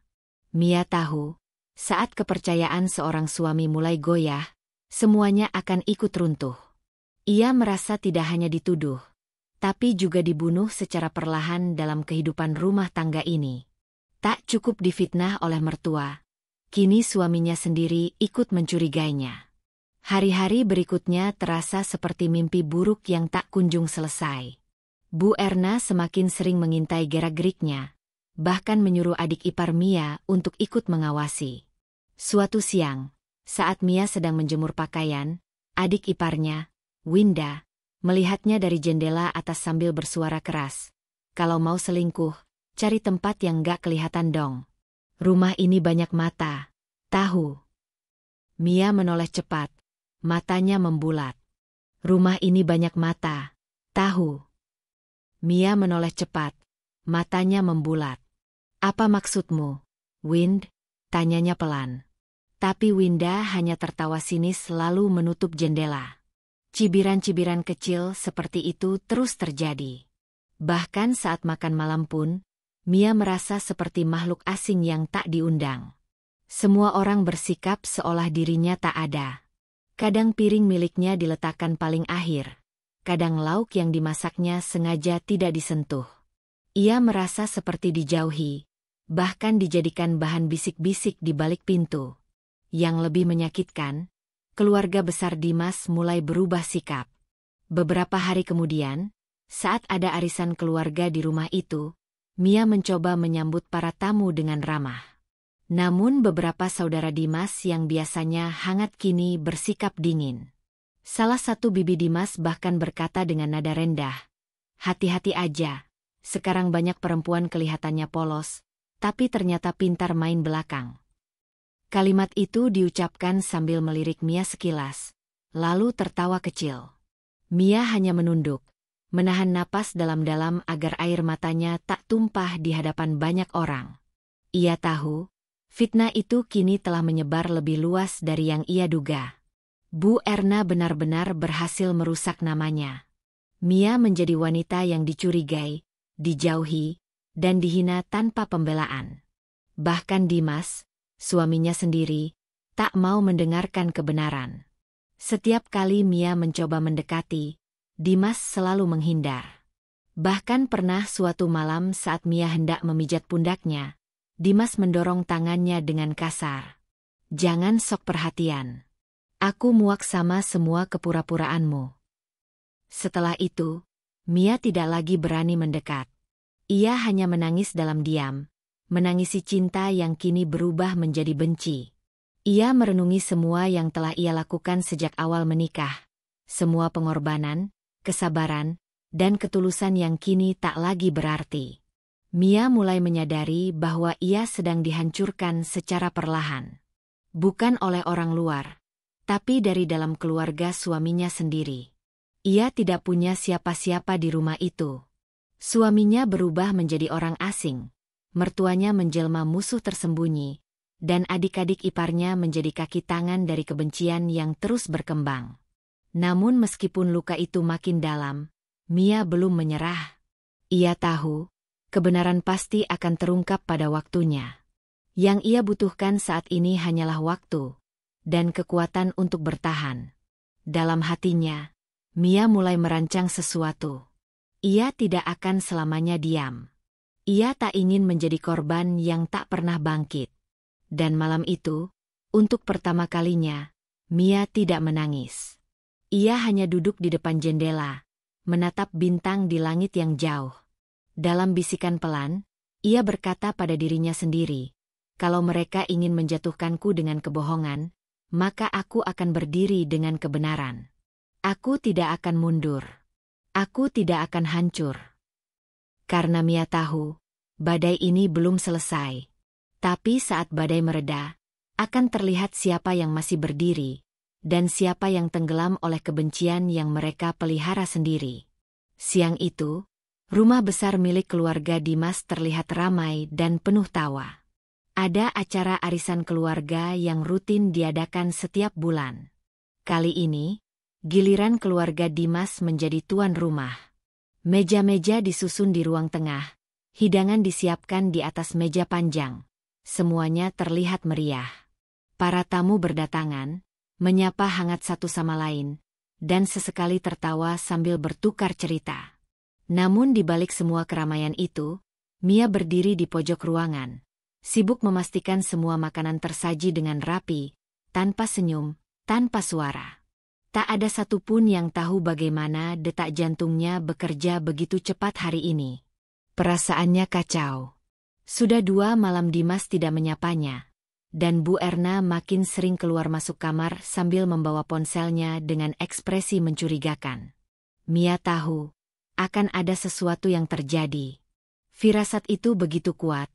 Mia tahu, saat kepercayaan seorang suami mulai goyah, semuanya akan ikut runtuh. Ia merasa tidak hanya dituduh, tapi juga dibunuh secara perlahan dalam kehidupan rumah tangga ini. Tak cukup difitnah oleh mertua, kini suaminya sendiri ikut mencurigainya. Hari-hari berikutnya terasa seperti mimpi buruk yang tak kunjung selesai. Bu Erna semakin sering mengintai gerak-geriknya, bahkan menyuruh adik ipar Mia untuk ikut mengawasi. Suatu siang, saat Mia sedang menjemur pakaian, adik iparnya, Winda, melihatnya dari jendela atas sambil bersuara keras. Kalau mau selingkuh, cari tempat yang gak kelihatan dong. Rumah ini banyak mata, tahu. Mia menoleh cepat. Matanya membulat. Rumah ini banyak mata, tahu. Mia menoleh cepat. Matanya membulat. Apa maksudmu, Wind? Tanyanya pelan. Tapi Winda hanya tertawa sinis lalu menutup jendela. Cibiran-cibiran kecil seperti itu terus terjadi. Bahkan saat makan malam pun, Mia merasa seperti makhluk asing yang tak diundang. Semua orang bersikap seolah dirinya tak ada. Kadang piring miliknya diletakkan paling akhir. Kadang lauk yang dimasaknya sengaja tidak disentuh. Ia merasa seperti dijauhi, bahkan dijadikan bahan bisik-bisik di balik pintu. Yang lebih menyakitkan, keluarga besar Dimas mulai berubah sikap. Beberapa hari kemudian, saat ada arisan keluarga di rumah itu, Mia mencoba menyambut para tamu dengan ramah. Namun beberapa saudara Dimas yang biasanya hangat kini bersikap dingin. Salah satu bibi Dimas bahkan berkata dengan nada rendah, "Hati-hati aja, sekarang banyak perempuan kelihatannya polos, tapi ternyata pintar main belakang." Kalimat itu diucapkan sambil melirik Mia sekilas, lalu tertawa kecil. Mia hanya menunduk, menahan napas dalam-dalam agar air matanya tak tumpah di hadapan banyak orang. Ia tahu, fitnah itu kini telah menyebar lebih luas dari yang ia duga. Bu Erna benar-benar berhasil merusak namanya. Mia menjadi wanita yang dicurigai, dijauhi, dan dihina tanpa pembelaan. Bahkan Dimas, suaminya sendiri, tak mau mendengarkan kebenaran. Setiap kali Mia mencoba mendekati, Dimas selalu menghindar. Bahkan pernah suatu malam saat Mia hendak memijat pundaknya, Dimas mendorong tangannya dengan kasar. "Jangan sok perhatian. Aku muak sama semua kepura-puraanmu." Setelah itu, Mia tidak lagi berani mendekat. Ia hanya menangis dalam diam, menangisi cinta yang kini berubah menjadi benci. Ia merenungi semua yang telah ia lakukan sejak awal menikah, semua pengorbanan, kesabaran, dan ketulusan yang kini tak lagi berarti. Mia mulai menyadari bahwa ia sedang dihancurkan secara perlahan. Bukan oleh orang luar, tapi dari dalam keluarga suaminya sendiri. Ia tidak punya siapa-siapa di rumah itu. Suaminya berubah menjadi orang asing, mertuanya menjelma musuh tersembunyi, dan adik-adik iparnya menjadi kaki tangan dari kebencian yang terus berkembang. Namun meskipun luka itu makin dalam, Mia belum menyerah. Ia tahu, kebenaran pasti akan terungkap pada waktunya. Yang ia butuhkan saat ini hanyalah waktu dan kekuatan untuk bertahan. Dalam hatinya, Mia mulai merancang sesuatu. Ia tidak akan selamanya diam. Ia tak ingin menjadi korban yang tak pernah bangkit. Dan malam itu, untuk pertama kalinya, Mia tidak menangis. Ia hanya duduk di depan jendela, menatap bintang di langit yang jauh. Dalam bisikan pelan, ia berkata pada dirinya sendiri, "Kalau mereka ingin menjatuhkanku dengan kebohongan, maka aku akan berdiri dengan kebenaran. Aku tidak akan mundur. Aku tidak akan hancur." Karena Mia tahu, badai ini belum selesai. Tapi saat badai mereda, akan terlihat siapa yang masih berdiri, dan siapa yang tenggelam oleh kebencian yang mereka pelihara sendiri. Siang itu, rumah besar milik keluarga Dimas terlihat ramai dan penuh tawa. Ada acara arisan keluarga yang rutin diadakan setiap bulan. Kali ini, giliran keluarga Dimas menjadi tuan rumah. Meja-meja disusun di ruang tengah, hidangan disiapkan di atas meja panjang. Semuanya terlihat meriah. Para tamu berdatangan, menyapa hangat satu sama lain, dan sesekali tertawa sambil bertukar cerita. Namun di balik semua keramaian itu, Mia berdiri di pojok ruangan, sibuk memastikan semua makanan tersaji dengan rapi, tanpa senyum, tanpa suara. Tak ada satupun yang tahu bagaimana detak jantungnya bekerja begitu cepat hari ini. Perasaannya kacau. Sudah 2 malam Dimas tidak menyapanya, dan Bu Erna makin sering keluar masuk kamar sambil membawa ponselnya dengan ekspresi mencurigakan. Mia tahu, akan ada sesuatu yang terjadi. Firasat itu begitu kuat,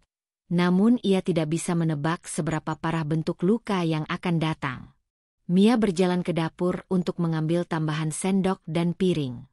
namun ia tidak bisa menebak seberapa parah bentuk luka yang akan datang. Mia berjalan ke dapur untuk mengambil tambahan sendok dan piring.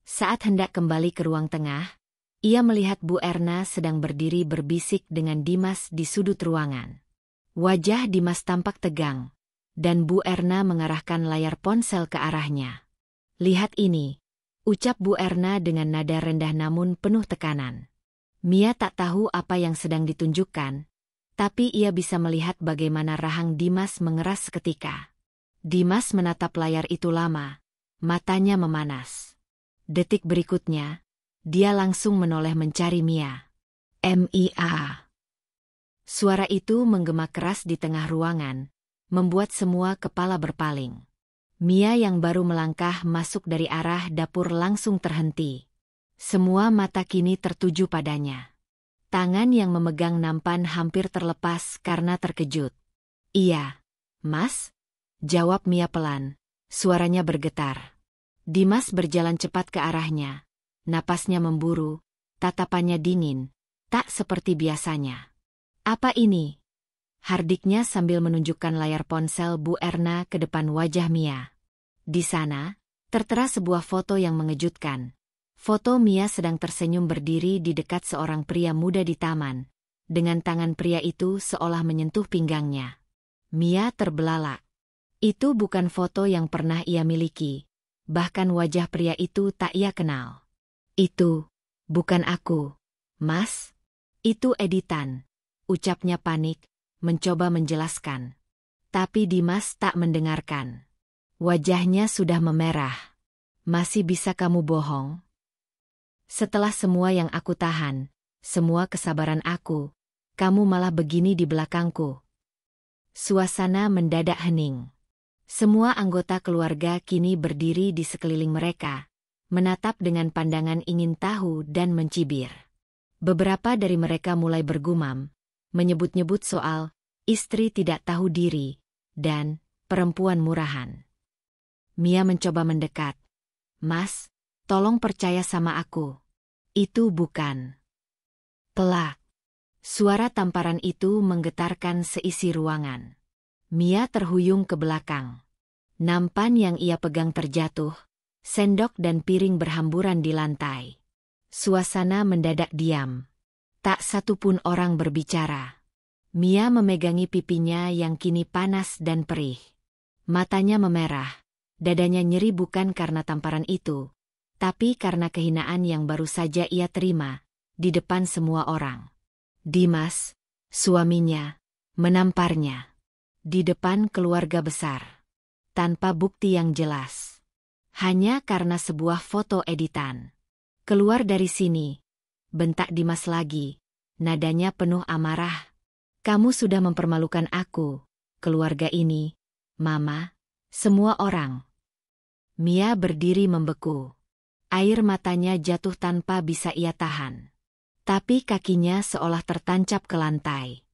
Saat hendak kembali ke ruang tengah, ia melihat Bu Erna sedang berdiri berbisik dengan Dimas di sudut ruangan. Wajah Dimas tampak tegang, dan Bu Erna mengarahkan layar ponsel ke arahnya. "Lihat ini," ucap Bu Erna dengan nada rendah namun penuh tekanan. Mia tak tahu apa yang sedang ditunjukkan, tapi ia bisa melihat bagaimana rahang Dimas mengeras seketika. Dimas menatap layar itu lama, matanya memanas. Detik berikutnya, dia langsung menoleh mencari Mia. "Mia." Suara itu menggema keras di tengah ruangan, membuat semua kepala berpaling. Mia yang baru melangkah masuk dari arah dapur langsung terhenti. Semua mata kini tertuju padanya. Tangan yang memegang nampan hampir terlepas karena terkejut. "Iya, Mas," jawab Mia pelan, suaranya bergetar. Dimas berjalan cepat ke arahnya. Napasnya memburu, tatapannya dingin, tak seperti biasanya. "Apa ini?" hardiknya sambil menunjukkan layar ponsel Bu Erna ke depan wajah Mia. Di sana, tertera sebuah foto yang mengejutkan. Foto Mia sedang tersenyum berdiri di dekat seorang pria muda di taman, dengan tangan pria itu seolah menyentuh pinggangnya. Mia terbelalak. Itu bukan foto yang pernah ia miliki, bahkan wajah pria itu tak ia kenal. "Itu bukan aku, Mas. Itu editan," ucapnya panik, mencoba menjelaskan. Tapi Dimas tak mendengarkan. Wajahnya sudah memerah. "Masih bisa kamu bohong? Setelah semua yang aku tahan, semua kesabaran aku, kamu malah begini di belakangku." Suasana mendadak hening. Semua anggota keluarga kini berdiri di sekeliling mereka, menatap dengan pandangan ingin tahu dan mencibir. Beberapa dari mereka mulai bergumam, menyebut-nyebut soal istri tidak tahu diri dan perempuan murahan. Mia mencoba mendekat. "Mas, tolong percaya sama aku. Itu bukan." Pelak. Suara tamparan itu menggetarkan seisi ruangan. Mia terhuyung ke belakang. Nampan yang ia pegang terjatuh, sendok dan piring berhamburan di lantai. Suasana mendadak diam. Tak satu pun orang berbicara. Mia memegangi pipinya yang kini panas dan perih. Matanya memerah. Dadanya nyeri bukan karena tamparan itu, tapi karena kehinaan yang baru saja ia terima, di depan semua orang. Dimas, suaminya, menamparnya. Di depan keluarga besar. Tanpa bukti yang jelas. Hanya karena sebuah foto editan. "Keluar dari sini," bentak Dimas lagi, nadanya penuh amarah. "Kamu sudah mempermalukan aku, keluarga ini, Mama, semua orang." Mia berdiri membeku. Air matanya jatuh tanpa bisa ia tahan. Tapi kakinya seolah tertancap ke lantai.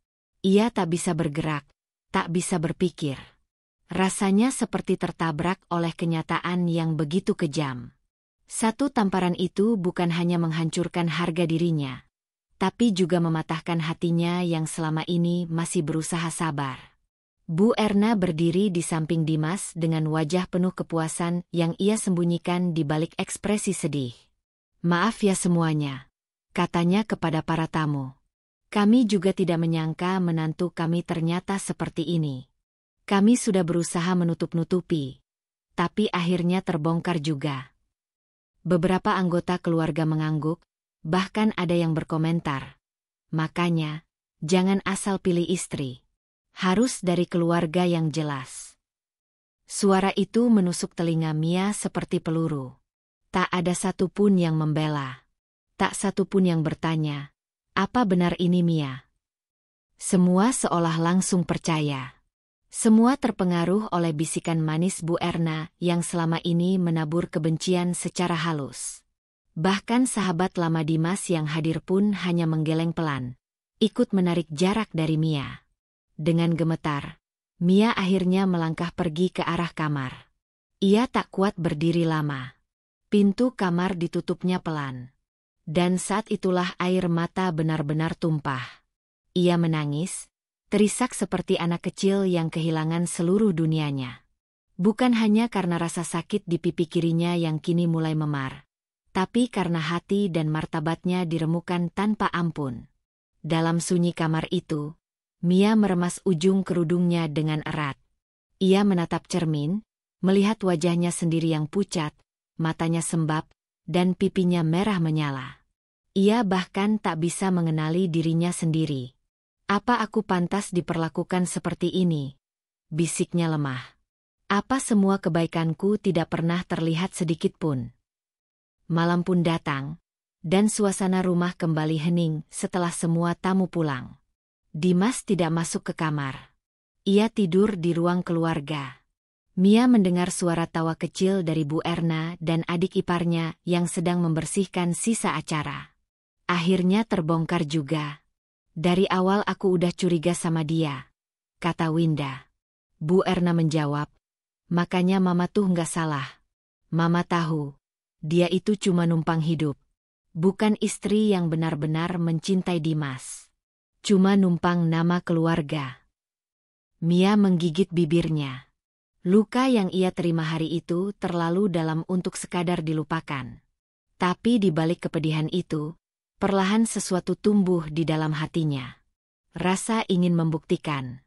Ia tak bisa bergerak, tak bisa berpikir. Rasanya seperti tertabrak oleh kenyataan yang begitu kejam. Satu tamparan itu bukan hanya menghancurkan harga dirinya, tapi juga mematahkan hatinya yang selama ini masih berusaha sabar. Bu Erna berdiri di samping Dimas dengan wajah penuh kepuasan yang ia sembunyikan di balik ekspresi sedih. "Maaf ya semuanya," katanya kepada para tamu. "Kami juga tidak menyangka menantu kami ternyata seperti ini. Kami sudah berusaha menutup-nutupi, tapi akhirnya terbongkar juga." Beberapa anggota keluarga mengangguk, bahkan ada yang berkomentar, "Makanya, jangan asal pilih istri. Harus dari keluarga yang jelas." Suara itu menusuk telinga Mia seperti peluru. Tak ada satupun yang membela. Tak satupun yang bertanya, "Apa benar ini Mia?" Semua seolah langsung percaya. Semua terpengaruh oleh bisikan manis Bu Erna yang selama ini menabur kebencian secara halus. Bahkan sahabat lama Dimas yang hadir pun hanya menggeleng pelan, ikut menarik jarak dari Mia. Dengan gemetar, Mia akhirnya melangkah pergi ke arah kamar. Ia tak kuat berdiri lama. Pintu kamar ditutupnya pelan. Dan saat itulah air mata benar-benar tumpah. Ia menangis, terisak seperti anak kecil yang kehilangan seluruh dunianya. Bukan hanya karena rasa sakit di pipi kirinya yang kini mulai memar, tapi karena hati dan martabatnya diremukan tanpa ampun. Dalam sunyi kamar itu, Mia meremas ujung kerudungnya dengan erat. Ia menatap cermin, melihat wajahnya sendiri yang pucat, matanya sembab, dan pipinya merah menyala. Ia bahkan tak bisa mengenali dirinya sendiri. "Apa aku pantas diperlakukan seperti ini?" bisiknya lemah. "Apa semua kebaikanku tidak pernah terlihat sedikit pun?" Malam pun datang, dan suasana rumah kembali hening setelah semua tamu pulang. Dimas tidak masuk ke kamar. Ia tidur di ruang keluarga. Mia mendengar suara tawa kecil dari Bu Erna dan adik iparnya yang sedang membersihkan sisa acara. Akhirnya terbongkar juga. "Dari awal aku udah curiga sama dia," kata Winda. Bu Erna menjawab, "Makanya Mama tuh nggak salah. Mama tahu, dia itu cuma numpang hidup. Bukan istri yang benar-benar mencintai Dimas. Cuma numpang nama keluarga." Mia menggigit bibirnya. Luka yang ia terima hari itu terlalu dalam untuk sekadar dilupakan. Tapi di balik kepedihan itu, perlahan sesuatu tumbuh di dalam hatinya. Rasa ingin membuktikan.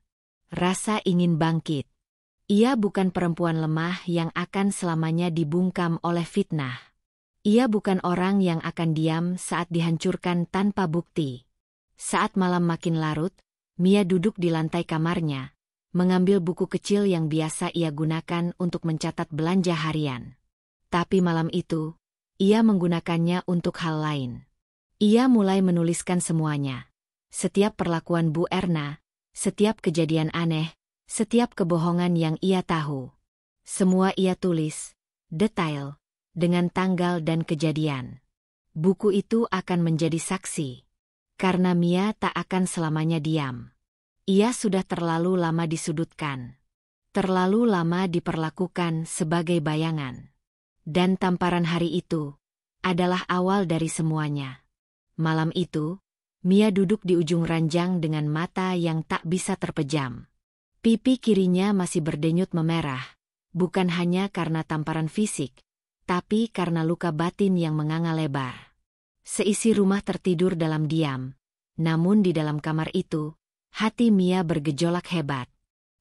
Rasa ingin bangkit. Ia bukan perempuan lemah yang akan selamanya dibungkam oleh fitnah. Ia bukan orang yang akan diam saat dihancurkan tanpa bukti. Saat malam makin larut, Mia duduk di lantai kamarnya, mengambil buku kecil yang biasa ia gunakan untuk mencatat belanja harian. Tapi malam itu, ia menggunakannya untuk hal lain. Ia mulai menuliskan semuanya. Setiap perlakuan Bu Erna, setiap kejadian aneh, setiap kebohongan yang ia tahu. Semua ia tulis, detail, dengan tanggal dan kejadian. Buku itu akan menjadi saksi. Karena Mia tak akan selamanya diam. Ia sudah terlalu lama disudutkan. Terlalu lama diperlakukan sebagai bayangan. Dan tamparan hari itu adalah awal dari semuanya. Malam itu, Mia duduk di ujung ranjang dengan mata yang tak bisa terpejam. Pipi kirinya masih berdenyut memerah, bukan hanya karena tamparan fisik, tapi karena luka batin yang menganga lebar. Seisi rumah tertidur dalam diam, namun di dalam kamar itu, hati Mia bergejolak hebat.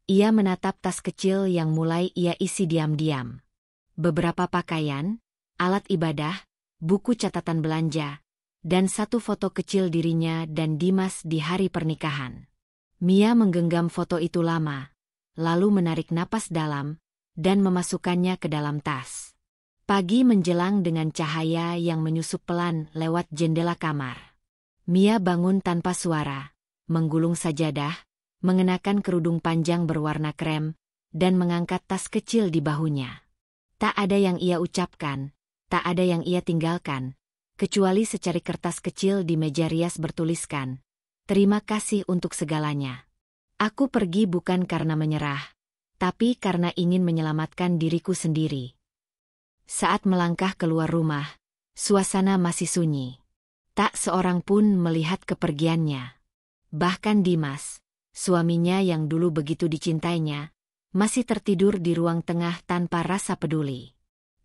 Ia menatap tas kecil yang mulai ia isi diam-diam. Beberapa pakaian, alat ibadah, buku catatan belanja, dan satu foto kecil dirinya dan Dimas di hari pernikahan. Mia menggenggam foto itu lama, lalu menarik napas dalam, dan memasukkannya ke dalam tas. Pagi menjelang dengan cahaya yang menyusup pelan lewat jendela kamar. Mia bangun tanpa suara, menggulung sajadah, mengenakan kerudung panjang berwarna krem, dan mengangkat tas kecil di bahunya. Tak ada yang ia ucapkan, tak ada yang ia tinggalkan, kecuali secari kertas kecil di meja rias bertuliskan, "Terima kasih untuk segalanya. Aku pergi bukan karena menyerah, tapi karena ingin menyelamatkan diriku sendiri." Saat melangkah keluar rumah, suasana masih sunyi. Tak seorang pun melihat kepergiannya. Bahkan Dimas, suaminya yang dulu begitu dicintainya, masih tertidur di ruang tengah tanpa rasa peduli.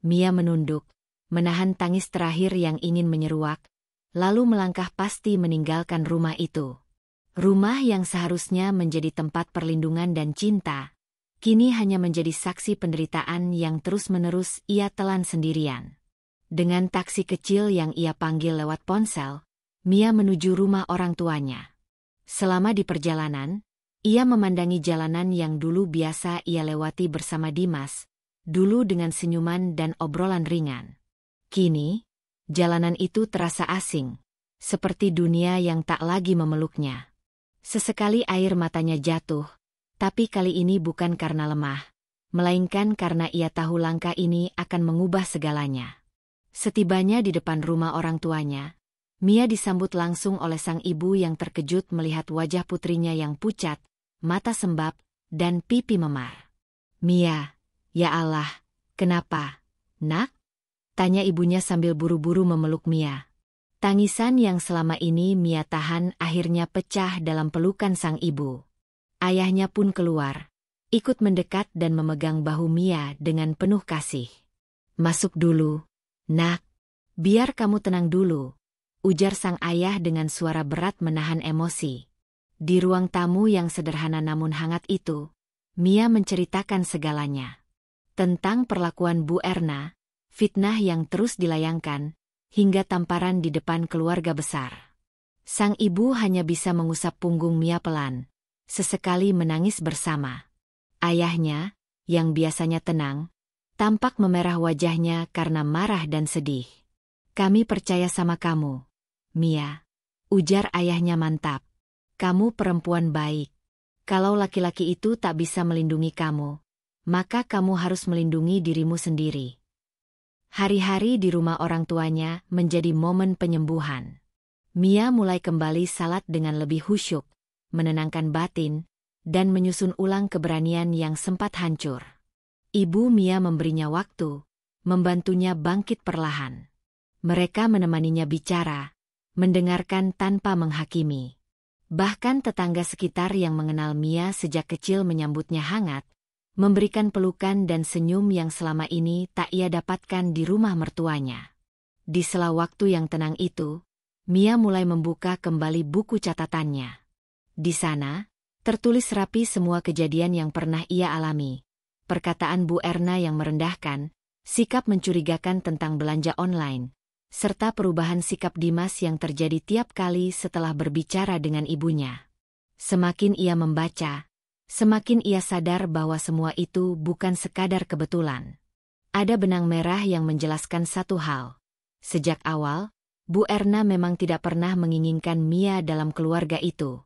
Mia menunduk, menahan tangis terakhir yang ingin menyeruak, lalu melangkah pasti meninggalkan rumah itu. Rumah yang seharusnya menjadi tempat perlindungan dan cinta, kini hanya menjadi saksi penderitaan yang terus-menerus ia telan sendirian. Dengan taksi kecil yang ia panggil lewat ponsel, Mia menuju rumah orang tuanya. Selama di perjalanan, ia memandangi jalanan yang dulu biasa ia lewati bersama Dimas, dulu dengan senyuman dan obrolan ringan. Kini, jalanan itu terasa asing, seperti dunia yang tak lagi memeluknya. Sesekali air matanya jatuh, tapi kali ini bukan karena lemah, melainkan karena ia tahu langkah ini akan mengubah segalanya. Setibanya di depan rumah orang tuanya, Mia disambut langsung oleh sang ibu yang terkejut melihat wajah putrinya yang pucat, mata sembab, dan pipi memar. "Mia, ya Allah, kenapa, Nak?" tanya ibunya sambil buru-buru memeluk Mia. Tangisan yang selama ini Mia tahan akhirnya pecah dalam pelukan sang ibu. Ayahnya pun keluar, ikut mendekat dan memegang bahu Mia dengan penuh kasih. "Masuk dulu, Nak. Biar kamu tenang dulu," ujar sang ayah dengan suara berat menahan emosi. Di ruang tamu yang sederhana namun hangat itu, Mia menceritakan segalanya. Tentang perlakuan Bu Erna, fitnah yang terus dilayangkan, hingga tamparan di depan keluarga besar. Sang ibu hanya bisa mengusap punggung Mia pelan, sesekali menangis bersama. Ayahnya, yang biasanya tenang, tampak memerah wajahnya karena marah dan sedih. "Kami percaya sama kamu, Mia," ujar ayahnya mantap. "Kamu perempuan baik. Kalau laki-laki itu tak bisa melindungi kamu, maka kamu harus melindungi dirimu sendiri." Hari-hari di rumah orang tuanya menjadi momen penyembuhan. Mia mulai kembali salat dengan lebih khusyuk, menenangkan batin, dan menyusun ulang keberanian yang sempat hancur. Ibu Mia memberinya waktu, membantunya bangkit perlahan. Mereka menemaninya bicara, mendengarkan tanpa menghakimi. Bahkan tetangga sekitar yang mengenal Mia sejak kecil menyambutnya hangat, memberikan pelukan dan senyum yang selama ini tak ia dapatkan di rumah mertuanya. Di sela waktu yang tenang itu, Mia mulai membuka kembali buku catatannya. Di sana, tertulis rapi semua kejadian yang pernah ia alami. Perkataan Bu Erna yang merendahkan, sikap mencurigakan tentang belanja online, serta perubahan sikap Dimas yang terjadi tiap kali setelah berbicara dengan ibunya. Semakin ia membaca, semakin ia sadar bahwa semua itu bukan sekadar kebetulan. Ada benang merah yang menjelaskan satu hal. Sejak awal, Bu Erna memang tidak pernah menginginkan Mia dalam keluarga itu.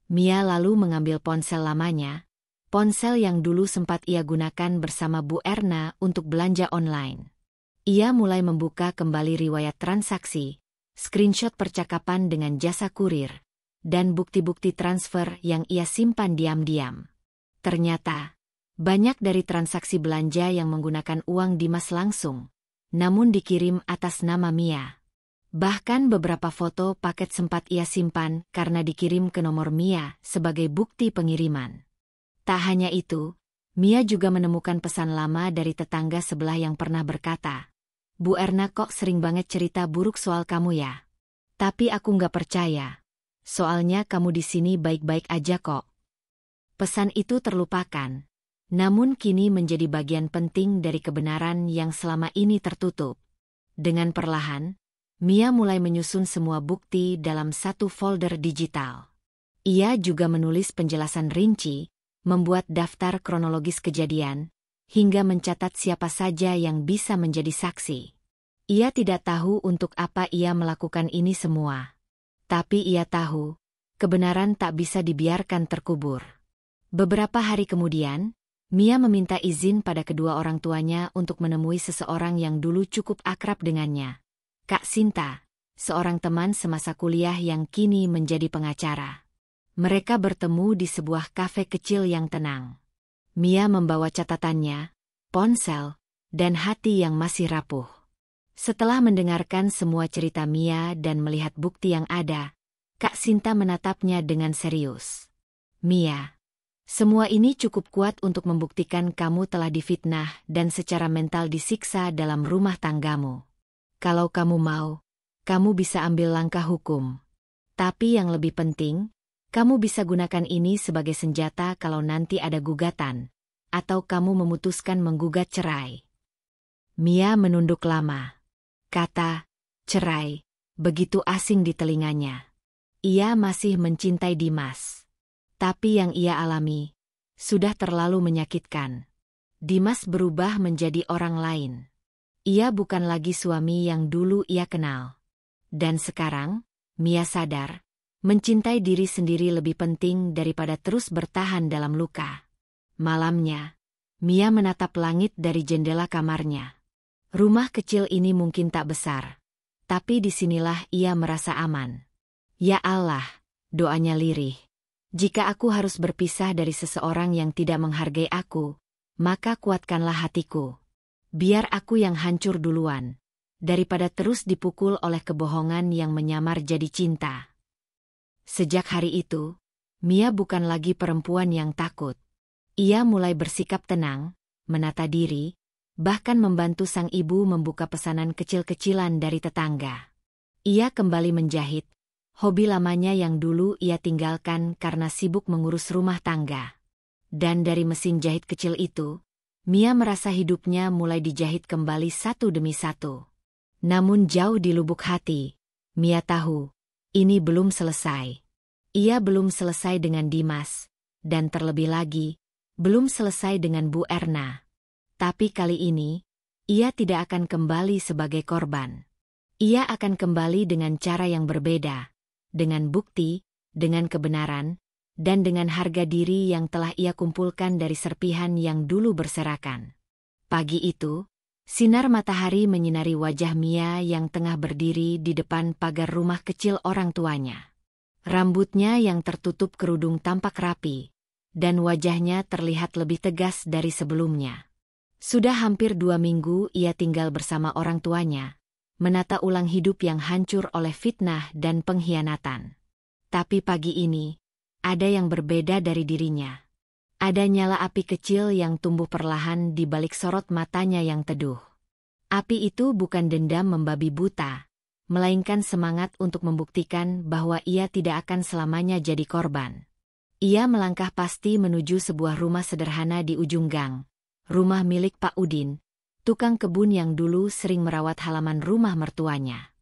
Mia lalu mengambil ponsel lamanya, ponsel yang dulu sempat ia gunakan bersama Bu Erna untuk belanja online. Ia mulai membuka kembali riwayat transaksi, screenshot percakapan dengan jasa kurir, dan bukti-bukti transfer yang ia simpan diam-diam. Ternyata, banyak dari transaksi belanja yang menggunakan uang Dimas langsung, namun dikirim atas nama Mia. Bahkan beberapa foto paket sempat ia simpan karena dikirim ke nomor Mia sebagai bukti pengiriman. Tak hanya itu, Mia juga menemukan pesan lama dari tetangga sebelah yang pernah berkata, "Bu Erna kok sering banget cerita buruk soal kamu ya? Tapi aku nggak percaya. Soalnya kamu di sini baik-baik aja kok." Pesan itu terlupakan, namun kini menjadi bagian penting dari kebenaran yang selama ini tertutup. Dengan perlahan, Mia mulai menyusun semua bukti dalam satu folder digital. Ia juga menulis penjelasan rinci, membuat daftar kronologis kejadian, hingga mencatat siapa saja yang bisa menjadi saksi. Ia tidak tahu untuk apa ia melakukan ini semua. Tapi ia tahu, kebenaran tak bisa dibiarkan terkubur. Beberapa hari kemudian, Mia meminta izin pada kedua orang tuanya untuk menemui seseorang yang dulu cukup akrab dengannya. Kak Sinta, seorang teman semasa kuliah yang kini menjadi pengacara. Mereka bertemu di sebuah kafe kecil yang tenang. Mia membawa catatannya, ponsel, dan hati yang masih rapuh. Setelah mendengarkan semua cerita Mia dan melihat bukti yang ada, Kak Sinta menatapnya dengan serius. "Mia, semua ini cukup kuat untuk membuktikan kamu telah difitnah dan secara mental disiksa dalam rumah tanggamu. Kalau kamu mau, kamu bisa ambil langkah hukum. Tapi yang lebih penting, kamu bisa gunakan ini sebagai senjata kalau nanti ada gugatan, atau kamu memutuskan menggugat cerai." Mia menunduk lama. Kata cerai begitu asing di telinganya. Ia masih mencintai Dimas. Tapi yang ia alami sudah terlalu menyakitkan. Dimas berubah menjadi orang lain. Ia bukan lagi suami yang dulu ia kenal. Dan sekarang, Mia sadar, mencintai diri sendiri lebih penting daripada terus bertahan dalam luka. Malamnya, Mia menatap langit dari jendela kamarnya. Rumah kecil ini mungkin tak besar, tapi disinilah ia merasa aman. "Ya Allah," doanya lirih. "Jika aku harus berpisah dari seseorang yang tidak menghargai aku, maka kuatkanlah hatiku. Biar aku yang hancur duluan, daripada terus dipukul oleh kebohongan yang menyamar jadi cinta." Sejak hari itu, Mia bukan lagi perempuan yang takut. Ia mulai bersikap tenang, menata diri, bahkan membantu sang ibu membuka pesanan kecil-kecilan dari tetangga. Ia kembali menjahit, hobi lamanya yang dulu ia tinggalkan karena sibuk mengurus rumah tangga. Dan dari mesin jahit kecil itu, Mia merasa hidupnya mulai dijahit kembali satu demi satu. Namun jauh di lubuk hati, Mia tahu, ini belum selesai. Ia belum selesai dengan Dimas, dan terlebih lagi, belum selesai dengan Bu Erna. Tapi kali ini, ia tidak akan kembali sebagai korban. Ia akan kembali dengan cara yang berbeda, dengan bukti, dengan kebenaran, dan dengan harga diri yang telah ia kumpulkan dari serpihan yang dulu berserakan. Pagi itu, sinar matahari menyinari wajah Mia yang tengah berdiri di depan pagar rumah kecil orang tuanya. Rambutnya yang tertutup kerudung tampak rapi, dan wajahnya terlihat lebih tegas dari sebelumnya. Sudah hampir 2 minggu ia tinggal bersama orang tuanya, menata ulang hidup yang hancur oleh fitnah dan pengkhianatan. Tapi pagi ini, ada yang berbeda dari dirinya. Ada nyala api kecil yang tumbuh perlahan di balik sorot matanya yang teduh. Api itu bukan dendam membabi buta, melainkan semangat untuk membuktikan bahwa ia tidak akan selamanya jadi korban. Ia melangkah pasti menuju sebuah rumah sederhana di ujung gang, rumah milik Pak Udin, tukang kebun yang dulu sering merawat halaman rumah mertuanya.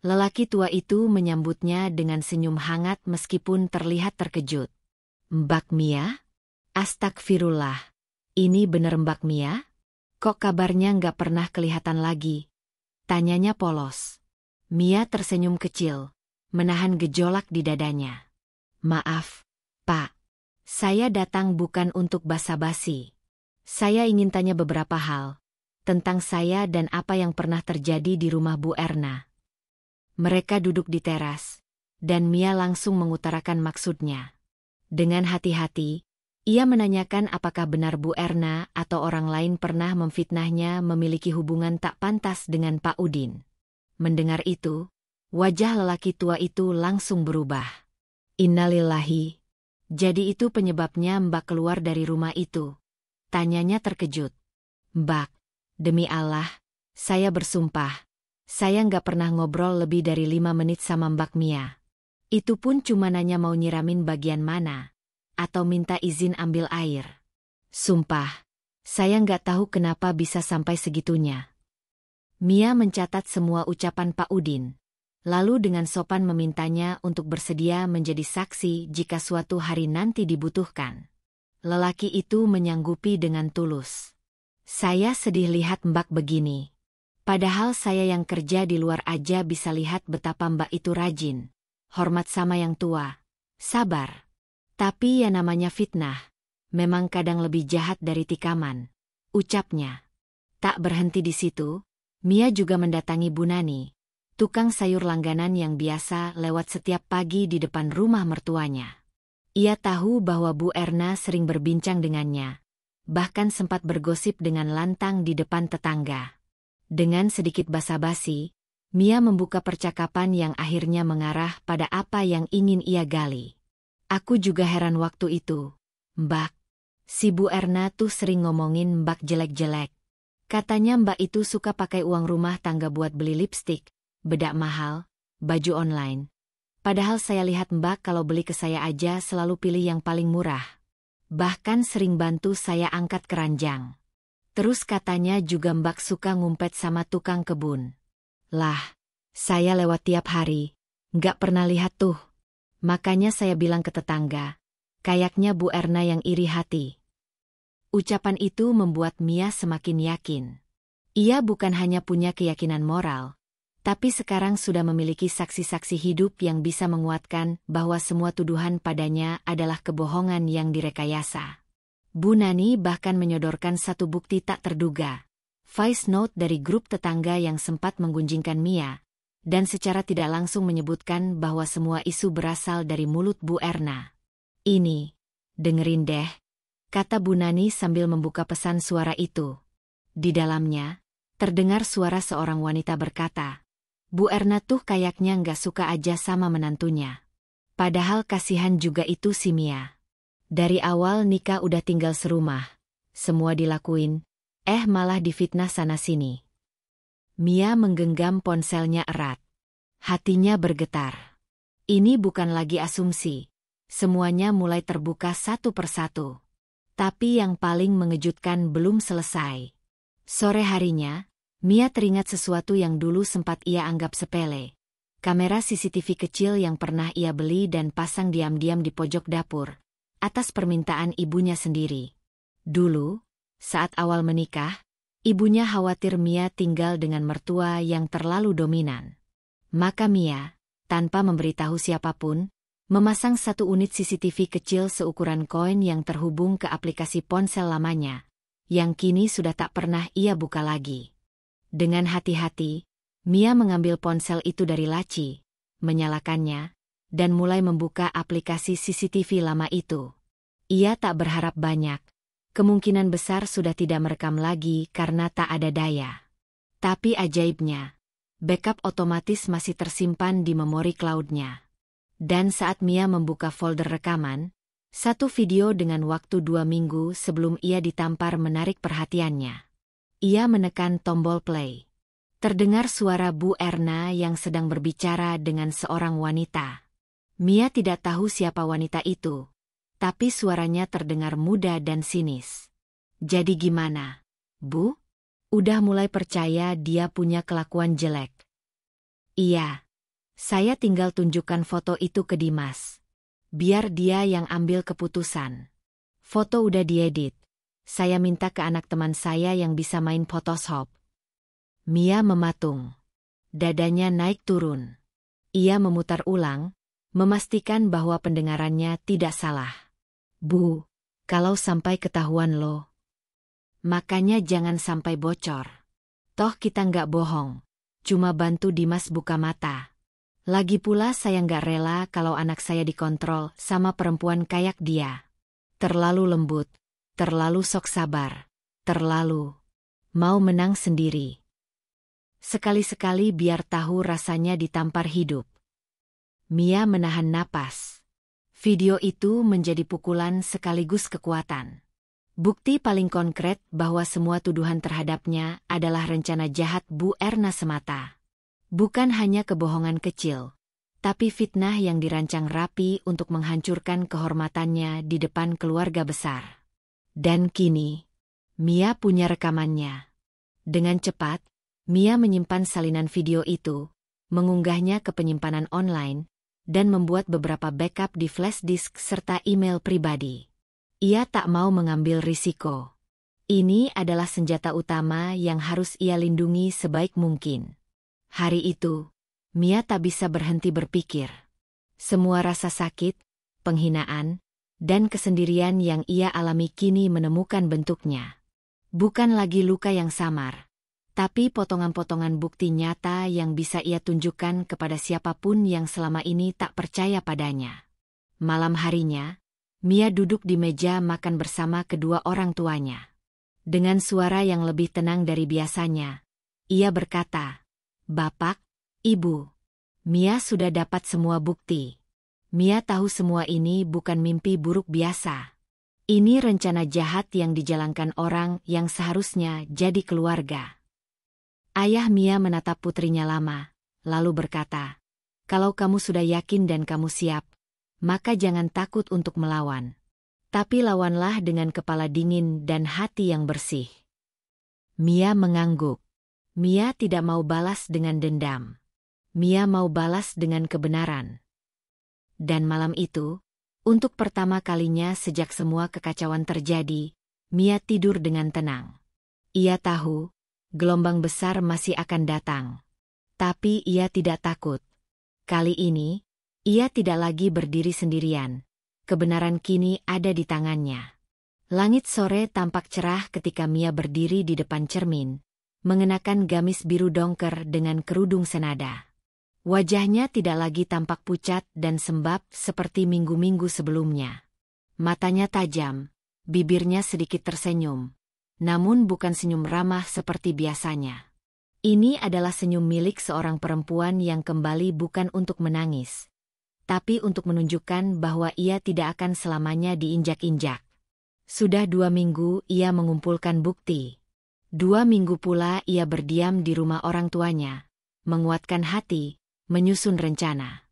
Lelaki tua itu menyambutnya dengan senyum hangat meskipun terlihat terkejut. "Mbak Mia? Astagfirullah, ini bener Mbak Mia? Kok kabarnya nggak pernah kelihatan lagi?" tanyanya polos. Mia tersenyum kecil, menahan gejolak di dadanya. "Maaf, Pak. Saya datang bukan untuk basa-basi. Saya ingin tanya beberapa hal tentang saya dan apa yang pernah terjadi di rumah Bu Erna." Mereka duduk di teras, dan Mia langsung mengutarakan maksudnya. Dengan hati-hati, ia menanyakan apakah benar Bu Erna atau orang lain pernah memfitnahnya memiliki hubungan tak pantas dengan Pak Udin. Mendengar itu, wajah lelaki tua itu langsung berubah. "Innalillahi. Jadi itu penyebabnya Mbak keluar dari rumah itu?" tanyanya terkejut. "Mbak, demi Allah, saya bersumpah, saya nggak pernah ngobrol lebih dari 5 menit sama Mbak Mia. Itu pun cuma nanya mau nyiramin bagian mana, atau minta izin ambil air. Sumpah, saya nggak tahu kenapa bisa sampai segitunya." Mia mencatat semua ucapan Pak Udin, lalu dengan sopan memintanya untuk bersedia menjadi saksi jika suatu hari nanti dibutuhkan. Lelaki itu menyanggupi dengan tulus. "Saya sedih lihat Mbak begini. Padahal saya yang kerja di luar aja bisa lihat betapa Mbak itu rajin, hormat sama yang tua, sabar. Tapi ya namanya fitnah, memang kadang lebih jahat dari tikaman," ucapnya. Tak berhenti di situ, Mia juga mendatangi Bu Nani, tukang sayur langganan yang biasa lewat setiap pagi di depan rumah mertuanya. Ia tahu bahwa Bu Erna sering berbincang dengannya, bahkan sempat bergosip dengan lantang di depan tetangga. Dengan sedikit basa-basi, Mia membuka percakapan yang akhirnya mengarah pada apa yang ingin ia gali. "Aku juga heran waktu itu, Mbak. Si Bu Erna tuh sering ngomongin Mbak jelek-jelek. Katanya Mbak itu suka pakai uang rumah tangga buat beli lipstik, bedak mahal, baju online. Padahal saya lihat Mbak kalau beli ke saya aja selalu pilih yang paling murah. Bahkan sering bantu saya angkat keranjang. Terus katanya juga Mbak suka ngumpet sama tukang kebun. Lah, saya lewat tiap hari, nggak pernah lihat tuh. Makanya saya bilang ke tetangga, kayaknya Bu Erna yang iri hati." Ucapan itu membuat Mia semakin yakin. Ia bukan hanya punya keyakinan moral, tapi sekarang sudah memiliki saksi-saksi hidup yang bisa menguatkan bahwa semua tuduhan padanya adalah kebohongan yang direkayasa. Bu Nani bahkan menyodorkan satu bukti tak terduga, voice note dari grup tetangga yang sempat menggunjingkan Mia, dan secara tidak langsung menyebutkan bahwa semua isu berasal dari mulut Bu Erna. "Ini, dengerin deh," kata Bu Nani sambil membuka pesan suara itu. Di dalamnya, terdengar suara seorang wanita berkata, "Bu Erna tuh kayaknya nggak suka aja sama menantunya. Padahal kasihan juga itu si Mia. Dari awal nikah udah tinggal serumah, semua dilakuin, malah difitnah sana-sini." Mia menggenggam ponselnya erat. Hatinya bergetar. Ini bukan lagi asumsi. Semuanya mulai terbuka satu persatu. Tapi yang paling mengejutkan belum selesai. Sore harinya, Mia teringat sesuatu yang dulu sempat ia anggap sepele. Kamera CCTV kecil yang pernah ia beli dan pasang diam-diam di pojok dapur, atas permintaan ibunya sendiri. Dulu, saat awal menikah, ibunya khawatir Mia tinggal dengan mertua yang terlalu dominan. Maka Mia, tanpa memberitahu siapapun, memasang satu unit CCTV kecil seukuran koin yang terhubung ke aplikasi ponsel lamanya, yang kini sudah tak pernah ia buka lagi. Dengan hati-hati, Mia mengambil ponsel itu dari laci, menyalakannya, dan mulai membuka aplikasi CCTV lama itu. Ia tak berharap banyak, kemungkinan besar sudah tidak merekam lagi karena tak ada daya. Tapi ajaibnya, backup otomatis masih tersimpan di memori cloud-nya. Dan saat Mia membuka folder rekaman, satu video dengan waktu 2 minggu sebelum ia ditampar menarik perhatiannya. Ia menekan tombol play. Terdengar suara Bu Erna yang sedang berbicara dengan seorang wanita. Mia tidak tahu siapa wanita itu, tapi suaranya terdengar muda dan sinis. Jadi gimana, Bu? Udah mulai percaya dia punya kelakuan jelek? Iya. Saya tinggal tunjukkan foto itu ke Dimas. Biar dia yang ambil keputusan. Foto udah diedit. Saya minta ke anak teman saya yang bisa main Photoshop. Mia mematung. Dadanya naik turun. Ia memutar ulang, memastikan bahwa pendengarannya tidak salah. Bu, kalau sampai ketahuan lo. Makanya jangan sampai bocor. Toh kita nggak bohong. Cuma bantu Dimas buka mata. Lagi pula saya nggak rela kalau anak saya dikontrol sama perempuan kayak dia. Terlalu lembut, terlalu sok sabar, terlalu mau menang sendiri. Sekali-sekali biar tahu rasanya ditampar hidup. Mia menahan napas. Video itu menjadi pukulan sekaligus kekuatan. Bukti paling konkret bahwa semua tuduhan terhadapnya adalah rencana jahat Bu Erna semata. Bukan hanya kebohongan kecil, tapi fitnah yang dirancang rapi untuk menghancurkan kehormatannya di depan keluarga besar. Dan kini, Mia punya rekamannya. Dengan cepat, Mia menyimpan salinan video itu, mengunggahnya ke penyimpanan online, dan membuat beberapa backup di flash disk serta email pribadi. Ia tak mau mengambil risiko. Ini adalah senjata utama yang harus ia lindungi sebaik mungkin. Hari itu, Mia tak bisa berhenti berpikir. Semua rasa sakit, penghinaan, dan kesendirian yang ia alami kini menemukan bentuknya. Bukan lagi luka yang samar, tapi potongan-potongan bukti nyata yang bisa ia tunjukkan kepada siapapun yang selama ini tak percaya padanya. Malam harinya, Mia duduk di meja makan bersama kedua orang tuanya. Dengan suara yang lebih tenang dari biasanya, ia berkata, "Bapak, Ibu, Mia sudah dapat semua bukti. Mia tahu semua ini bukan mimpi buruk biasa. Ini rencana jahat yang dijalankan orang yang seharusnya jadi keluarga." Ayah Mia menatap putrinya lama, lalu berkata, "Kalau kamu sudah yakin dan kamu siap, maka jangan takut untuk melawan. Tapi lawanlah dengan kepala dingin dan hati yang bersih." Mia mengangguk. Mia tidak mau balas dengan dendam. Mia mau balas dengan kebenaran. Dan malam itu, untuk pertama kalinya sejak semua kekacauan terjadi, Mia tidur dengan tenang. Ia tahu, gelombang besar masih akan datang. Tapi ia tidak takut. Kali ini, ia tidak lagi berdiri sendirian. Kebenaran kini ada di tangannya. Langit sore tampak cerah ketika Mia berdiri di depan cermin, mengenakan gamis biru dongker dengan kerudung senada. Wajahnya tidak lagi tampak pucat dan sembab seperti minggu-minggu sebelumnya. Matanya tajam, bibirnya sedikit tersenyum. Namun bukan senyum ramah seperti biasanya. Ini adalah senyum milik seorang perempuan yang kembali bukan untuk menangis, tapi untuk menunjukkan bahwa ia tidak akan selamanya diinjak-injak. Sudah 2 minggu ia mengumpulkan bukti. 2 minggu pula ia berdiam di rumah orang tuanya, menguatkan hati, menyusun rencana.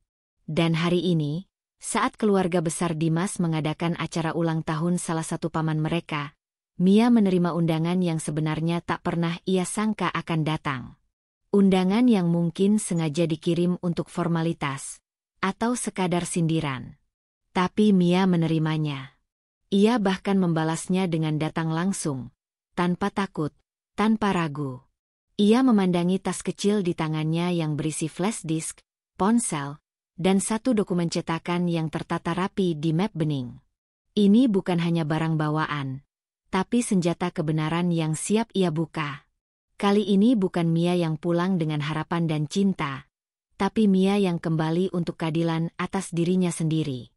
Dan hari ini, saat keluarga besar Dimas mengadakan acara ulang tahun salah satu paman mereka, Mia menerima undangan yang sebenarnya tak pernah ia sangka akan datang. Undangan yang mungkin sengaja dikirim untuk formalitas, atau sekadar sindiran. Tapi Mia menerimanya. Ia bahkan membalasnya dengan datang langsung, tanpa takut, tanpa ragu. Ia memandangi tas kecil di tangannya yang berisi flash disk, ponsel, dan satu dokumen cetakan yang tertata rapi di map bening. Ini bukan hanya barang bawaan, tapi senjata kebenaran yang siap ia buka. Kali ini bukan Mia yang pulang dengan harapan dan cinta, tapi Mia yang kembali untuk keadilan atas dirinya sendiri.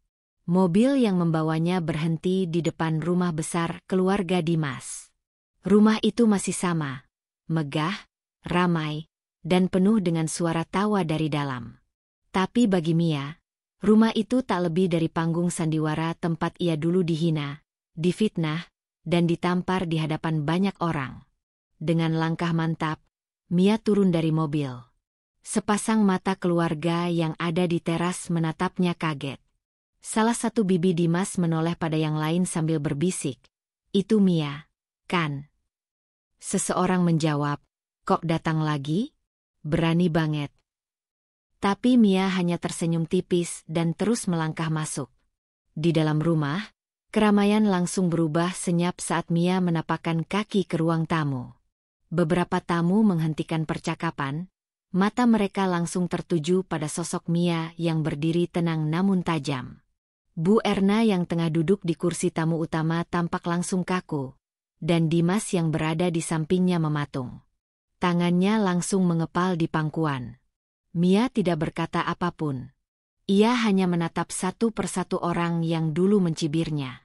Mobil yang membawanya berhenti di depan rumah besar keluarga Dimas. Rumah itu masih sama, megah, ramai, dan penuh dengan suara tawa dari dalam. Tapi bagi Mia, rumah itu tak lebih dari panggung sandiwara tempat ia dulu dihina, difitnah, dan ditampar di hadapan banyak orang. Dengan langkah mantap, Mia turun dari mobil. Sepasang mata keluarga yang ada di teras menatapnya kaget. Salah satu bibi Dimas menoleh pada yang lain sambil berbisik, "Itu Mia, kan?" Seseorang menjawab, "Kok datang lagi? Berani banget." Tapi Mia hanya tersenyum tipis dan terus melangkah masuk. Di dalam rumah, keramaian langsung berubah senyap saat Mia menapakkan kaki ke ruang tamu. Beberapa tamu menghentikan percakapan, mata mereka langsung tertuju pada sosok Mia yang berdiri tenang namun tajam. Bu Erna yang tengah duduk di kursi tamu utama tampak langsung kaku, dan Dimas yang berada di sampingnya mematung. Tangannya langsung mengepal di pangkuan. Mia tidak berkata apapun. Ia hanya menatap satu persatu orang yang dulu mencibirnya.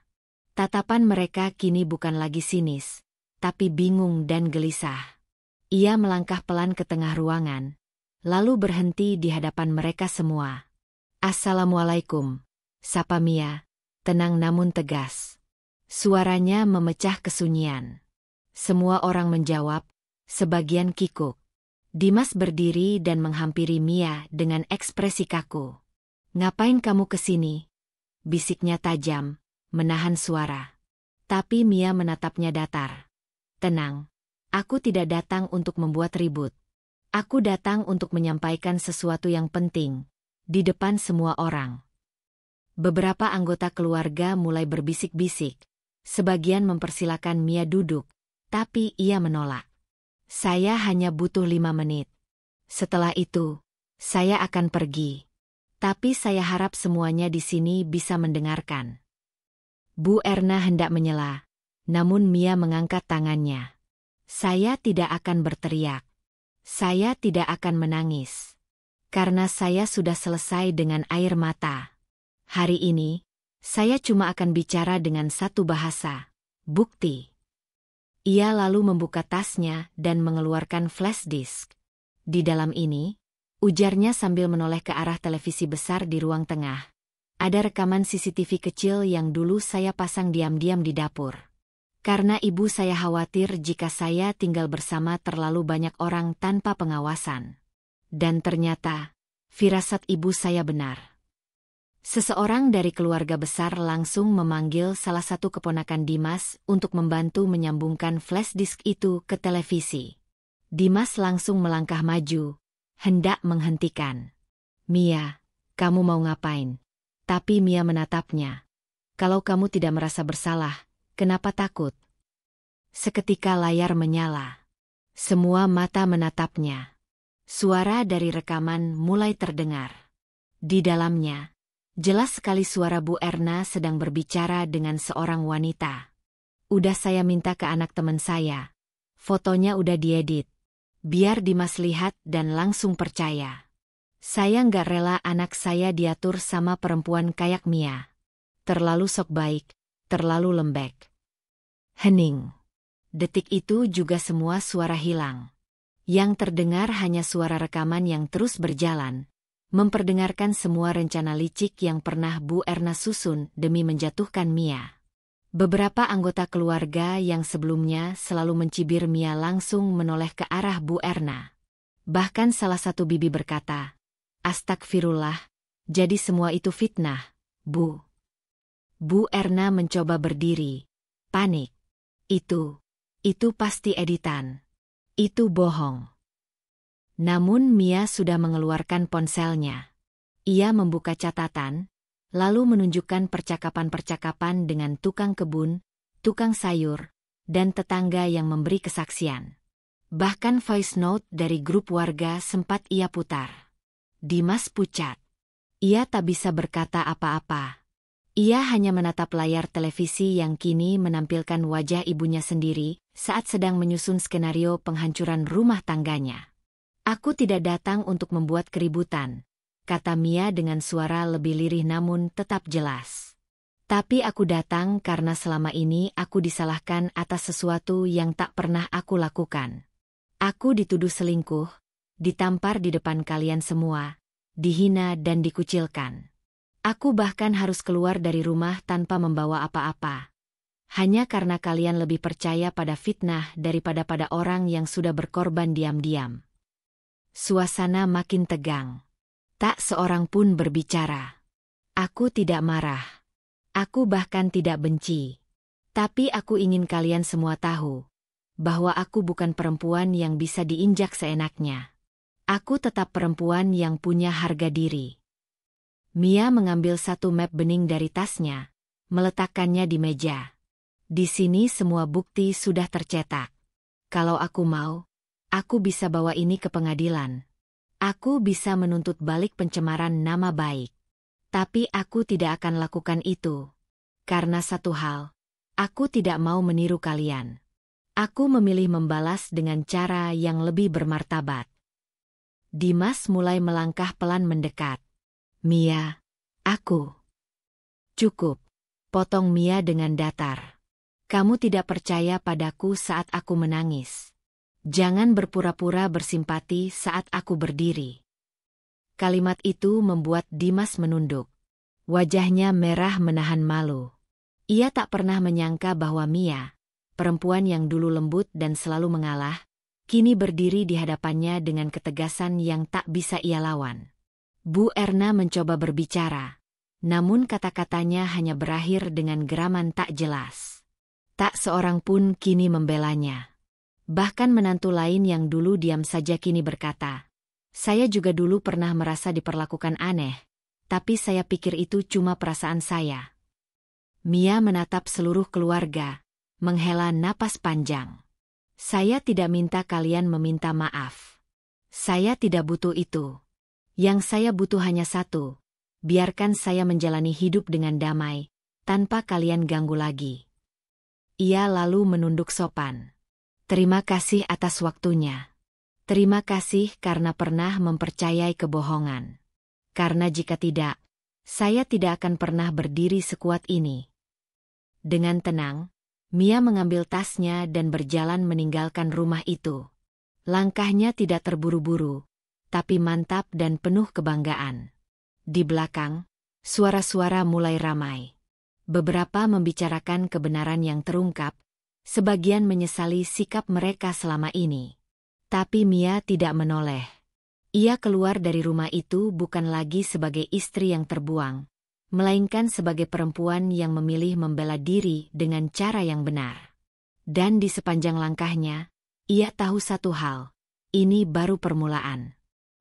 Tatapan mereka kini bukan lagi sinis, tapi bingung dan gelisah. Ia melangkah pelan ke tengah ruangan, lalu berhenti di hadapan mereka semua. "Assalamualaikum," sapa Mia, tenang namun tegas. Suaranya memecah kesunyian. Semua orang menjawab, sebagian kikuk. Dimas berdiri dan menghampiri Mia dengan ekspresi kaku. "Ngapain kamu kesini?" bisiknya tajam, menahan suara. Tapi Mia menatapnya datar. "Tenang, aku tidak datang untuk membuat ribut. Aku datang untuk menyampaikan sesuatu yang penting, di depan semua orang." Beberapa anggota keluarga mulai berbisik-bisik. Sebagian mempersilakan Mia duduk, tapi ia menolak. "Saya hanya butuh 5 menit. Setelah itu, saya akan pergi. Tapi saya harap semuanya di sini bisa mendengarkan." Bu Erna hendak menyela, namun Mia mengangkat tangannya. "Saya tidak akan berteriak. Saya tidak akan menangis. Karena saya sudah selesai dengan air mata. Hari ini, saya cuma akan bicara dengan satu bahasa, bukti." Ia lalu membuka tasnya dan mengeluarkan flash disk. "Di dalam ini," ujarnya sambil menoleh ke arah televisi besar di ruang tengah, "ada rekaman CCTV kecil yang dulu saya pasang diam-diam di dapur. Karena ibu saya khawatir jika saya tinggal bersama terlalu banyak orang tanpa pengawasan. Dan ternyata, firasat ibu saya benar." Seseorang dari keluarga besar langsung memanggil salah satu keponakan Dimas untuk membantu menyambungkan flash disk itu ke televisi. Dimas langsung melangkah maju, hendak menghentikan. "Mia, kamu mau ngapain?" Tapi Mia menatapnya. "Kalau kamu tidak merasa bersalah, kenapa takut?" Seketika layar menyala. Semua mata menatapnya. Suara dari rekaman mulai terdengar. Di dalamnya, jelas sekali suara Bu Erna sedang berbicara dengan seorang wanita. "Udah saya minta ke anak teman saya. Fotonya udah diedit. Biar Dimas lihat dan langsung percaya. Saya nggak rela anak saya diatur sama perempuan kayak Mia. Terlalu sok baik, terlalu lembek." Hening. Detik itu juga semua suara hilang. Yang terdengar hanya suara rekaman yang terus berjalan, memperdengarkan semua rencana licik yang pernah Bu Erna susun demi menjatuhkan Mia. Beberapa anggota keluarga yang sebelumnya selalu mencibir Mia langsung menoleh ke arah Bu Erna. Bahkan salah satu bibi berkata, "Astagfirullah, Jadi semua itu fitnah, Bu. Bu Erna mencoba berdiri. Panik. Itu pasti editan. Itu bohong. Namun Mia sudah mengeluarkan ponselnya. Ia membuka catatan, lalu menunjukkan percakapan-percakapan dengan tukang kebun, tukang sayur, dan tetangga yang memberi kesaksian. Bahkan voice note dari grup warga sempat ia putar. Dimas pucat. Ia tak bisa berkata apa-apa. Ia hanya menatap layar televisi yang kini menampilkan wajah ibunya sendiri saat sedang menyusun skenario penghancuran rumah tangganya. Aku tidak datang untuk membuat keributan, kata Mia dengan suara lebih lirih namun tetap jelas. Tapi aku datang karena selama ini aku disalahkan atas sesuatu yang tak pernah aku lakukan. Aku dituduh selingkuh, ditampar di depan kalian semua, dihina dan dikucilkan. Aku bahkan harus keluar dari rumah tanpa membawa apa-apa. Hanya karena kalian lebih percaya pada fitnah daripada pada orang yang sudah berkorban diam-diam. Suasana makin tegang. Tak seorang pun berbicara. Aku tidak marah. Aku bahkan tidak benci. Tapi aku ingin kalian semua tahu bahwa aku bukan perempuan yang bisa diinjak seenaknya. Aku tetap perempuan yang punya harga diri. Mia mengambil satu map bening dari tasnya, meletakkannya di meja. Di sini semua bukti sudah tercetak. Kalau aku mau, aku bisa bawa ini ke pengadilan. Aku bisa menuntut balik pencemaran nama baik. Tapi aku tidak akan lakukan itu. Karena satu hal, aku tidak mau meniru kalian. Aku memilih membalas dengan cara yang lebih bermartabat. Dimas mulai melangkah pelan mendekat. Mia, aku. Cukup, potong Mia dengan datar. Kamu tidak percaya padaku saat aku menangis. Jangan berpura-pura bersimpati saat aku berdiri. Kalimat itu membuat Dimas menunduk. Wajahnya merah menahan malu. Ia tak pernah menyangka bahwa Mia, perempuan yang dulu lembut dan selalu mengalah, kini berdiri di hadapannya dengan ketegasan yang tak bisa ia lawan. Bu Erna mencoba berbicara, namun kata-katanya hanya berakhir dengan geraman tak jelas. Tak seorang pun kini membelanya. Bahkan menantu lain yang dulu diam saja kini berkata, saya juga dulu pernah merasa diperlakukan aneh, tapi saya pikir itu cuma perasaan saya. Mia menatap seluruh keluarga, menghela napas panjang. Saya tidak minta kalian meminta maaf. Saya tidak butuh itu. Yang saya butuh hanya satu, biarkan saya menjalani hidup dengan damai, tanpa kalian ganggu lagi. Ia lalu menunduk sopan. Terima kasih atas waktunya. Terima kasih karena pernah mempercayai kebohongan. Karena jika tidak, saya tidak akan pernah berdiri sekuat ini. Dengan tenang, Mia mengambil tasnya dan berjalan meninggalkan rumah itu. Langkahnya tidak terburu-buru, tapi mantap dan penuh kebanggaan. Di belakang, suara-suara mulai ramai. Beberapa membicarakan kebenaran yang terungkap, sebagian menyesali sikap mereka selama ini. Tapi Mia tidak menoleh. Ia keluar dari rumah itu bukan lagi sebagai istri yang terbuang, melainkan sebagai perempuan yang memilih membela diri dengan cara yang benar. Dan di sepanjang langkahnya, ia tahu satu hal, ini baru permulaan.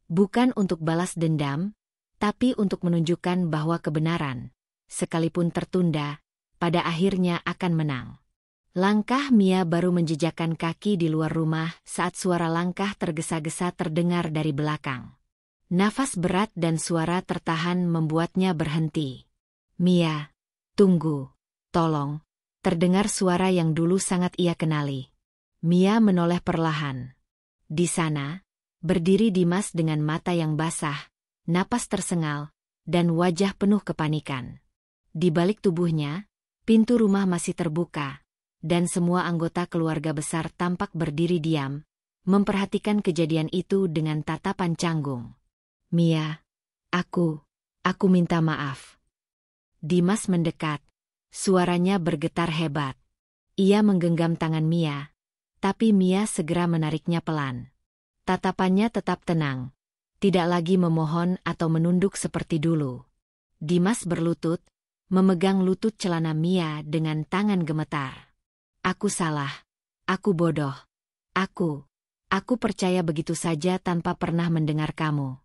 Bukan untuk balas dendam, tapi untuk menunjukkan bahwa kebenaran, sekalipun tertunda, pada akhirnya akan menang. Langkah Mia baru menjejakkan kaki di luar rumah saat suara langkah tergesa-gesa terdengar dari belakang. Nafas berat dan suara tertahan membuatnya berhenti. Mia, tunggu, tolong, terdengar suara yang dulu sangat ia kenali. Mia menoleh perlahan. Di sana, berdiri Dimas dengan mata yang basah, napas tersengal, dan wajah penuh kepanikan. Di balik tubuhnya, pintu rumah masih terbuka, dan semua anggota keluarga besar tampak berdiri diam, memperhatikan kejadian itu dengan tatapan canggung. Mia, aku minta maaf. Dimas mendekat, suaranya bergetar hebat. Ia menggenggam tangan Mia, tapi Mia segera menariknya pelan. Tatapannya tetap tenang, tidak lagi memohon atau menunduk seperti dulu. Dimas berlutut, memegang lutut celana Mia dengan tangan gemetar. Aku salah. Aku bodoh. Aku percaya begitu saja tanpa pernah mendengar kamu.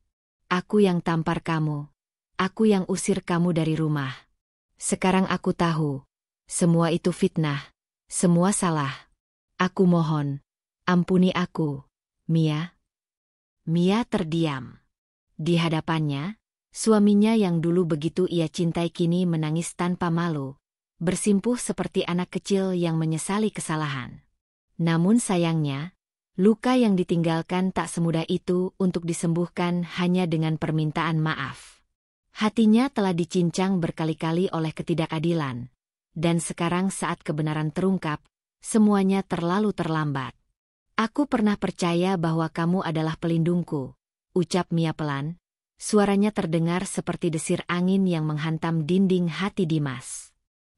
Aku yang tampar kamu. Aku yang usir kamu dari rumah. Sekarang aku tahu. Semua itu fitnah. Semua salah. Aku mohon. Ampuni aku, Mia. Mia terdiam. Di hadapannya, suaminya yang dulu begitu ia cintai kini menangis tanpa malu, bersimpuh seperti anak kecil yang menyesali kesalahan. Namun sayangnya, luka yang ditinggalkan tak semudah itu untuk disembuhkan hanya dengan permintaan maaf. Hatinya telah dicincang berkali-kali oleh ketidakadilan, dan sekarang saat kebenaran terungkap, semuanya terlalu terlambat. Aku pernah percaya bahwa kamu adalah pelindungku, ucap Mia pelan. Suaranya terdengar seperti desir angin yang menghantam dinding hati Dimas.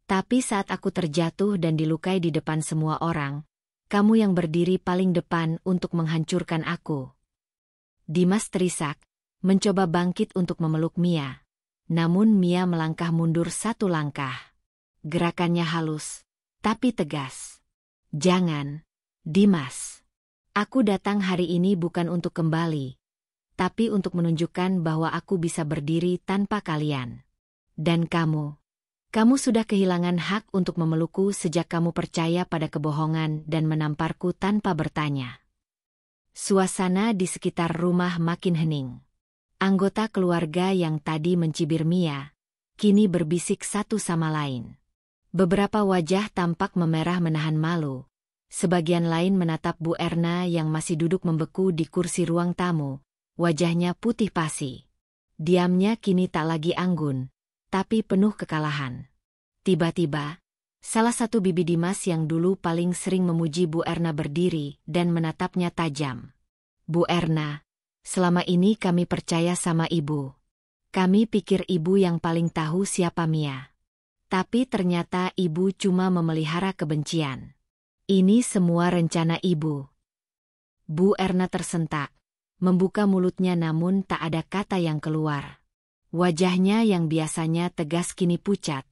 Tapi saat aku terjatuh dan dilukai di depan semua orang, kamu yang berdiri paling depan untuk menghancurkan aku. Dimas terisak, mencoba bangkit untuk memeluk Mia. Namun Mia melangkah mundur satu langkah. Gerakannya halus, tapi tegas. Jangan, Dimas. Aku datang hari ini bukan untuk kembali, tapi untuk menunjukkan bahwa aku bisa berdiri tanpa kalian. Dan kamu sudah kehilangan hak untuk memelukku sejak kamu percaya pada kebohongan dan menamparku tanpa bertanya. Suasana di sekitar rumah makin hening. Anggota keluarga yang tadi mencibir Mia, kini berbisik satu sama lain. Beberapa wajah tampak memerah menahan malu. Sebagian lain menatap Bu Erna yang masih duduk membeku di kursi ruang tamu. Wajahnya putih pasi. Diamnya kini tak lagi anggun, tapi penuh kekalahan. Tiba-tiba, salah satu bibi Dimas yang dulu paling sering memuji Bu Erna berdiri dan menatapnya tajam. Bu Erna, selama ini kami percaya sama ibu. Kami pikir ibu yang paling tahu siapa Mia. Tapi ternyata ibu cuma memelihara kebencian. Ini semua rencana ibu. Bu Erna tersentak, membuka mulutnya namun tak ada kata yang keluar. Wajahnya yang biasanya tegas kini pucat,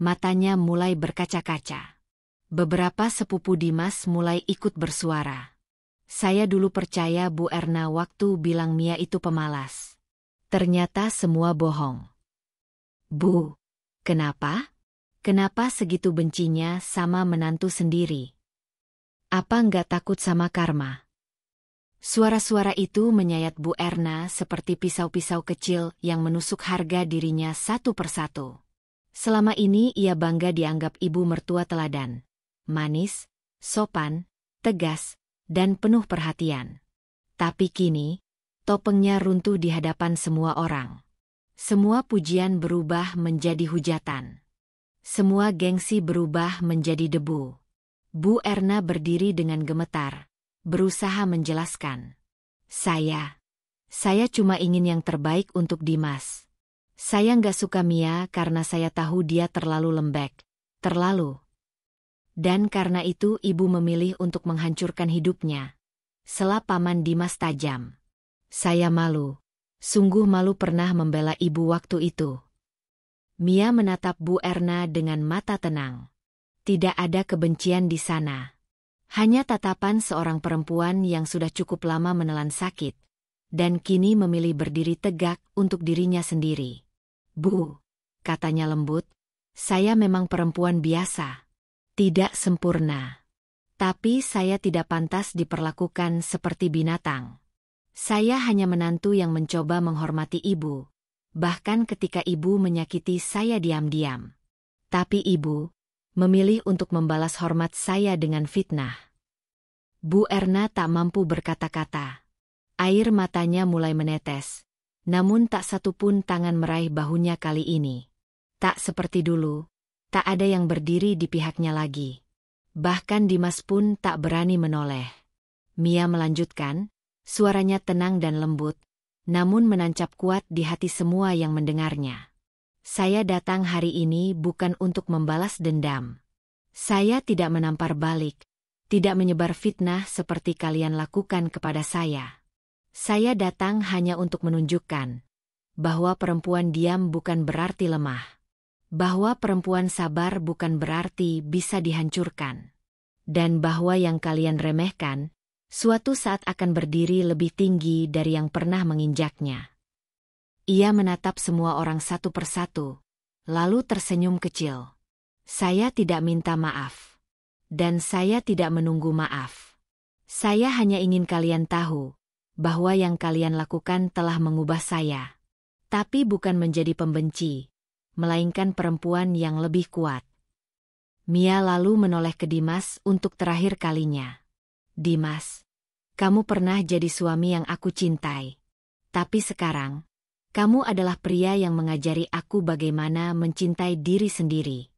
matanya mulai berkaca-kaca. Beberapa sepupu Dimas mulai ikut bersuara. Saya dulu percaya Bu Erna waktu bilang Mia itu pemalas. Ternyata semua bohong. Bu, kenapa? Kenapa segitu bencinya sama menantu sendiri? Apa nggak takut sama karma? Suara-suara itu menyayat Bu Erna seperti pisau-pisau kecil yang menusuk harga dirinya satu persatu. Selama ini ia bangga dianggap ibu mertua teladan. Manis, sopan, tegas, dan penuh perhatian. Tapi kini, topengnya runtuh di hadapan semua orang. Semua pujian berubah menjadi hujatan. Semua gengsi berubah menjadi debu. Bu Erna berdiri dengan gemetar, berusaha menjelaskan. Saya cuma ingin yang terbaik untuk Dimas. Saya nggak suka Mia karena saya tahu dia terlalu lembek, terlalu. Dan karena itu ibu memilih untuk menghancurkan hidupnya. Sela paman Dimas tajam. Saya malu, sungguh malu pernah membela ibu waktu itu. Mia menatap Bu Erna dengan mata tenang. Tidak ada kebencian di sana. Hanya tatapan seorang perempuan yang sudah cukup lama menelan sakit, dan kini memilih berdiri tegak untuk dirinya sendiri. Bu, katanya lembut, saya memang perempuan biasa. Tidak sempurna. Tapi saya tidak pantas diperlakukan seperti binatang. Saya hanya menantu yang mencoba menghormati ibu, bahkan ketika ibu menyakiti saya diam-diam. Tapi ibu memilih untuk membalas hormat saya dengan fitnah. Bu Erna tak mampu berkata-kata. Air matanya mulai menetes, namun tak satu pun tangan meraih bahunya kali ini. Tak seperti dulu, tak ada yang berdiri di pihaknya lagi. Bahkan Dimas pun tak berani menoleh. Mia melanjutkan, suaranya tenang dan lembut, namun menancap kuat di hati semua yang mendengarnya. Saya datang hari ini bukan untuk membalas dendam. Saya tidak menampar balik, tidak menyebar fitnah seperti kalian lakukan kepada saya. Saya datang hanya untuk menunjukkan bahwa perempuan diam bukan berarti lemah. Bahwa perempuan sabar bukan berarti bisa dihancurkan. Dan bahwa yang kalian remehkan, suatu saat akan berdiri lebih tinggi dari yang pernah menginjaknya. Ia menatap semua orang satu persatu, lalu tersenyum kecil. Saya tidak minta maaf. Dan saya tidak menunggu maaf. Saya hanya ingin kalian tahu bahwa yang kalian lakukan telah mengubah saya. Tapi bukan menjadi pembenci, melainkan perempuan yang lebih kuat. Mia lalu menoleh ke Dimas untuk terakhir kalinya. Dimas, kamu pernah jadi suami yang aku cintai. Tapi sekarang, kamu adalah pria yang mengajari aku bagaimana mencintai diri sendiri.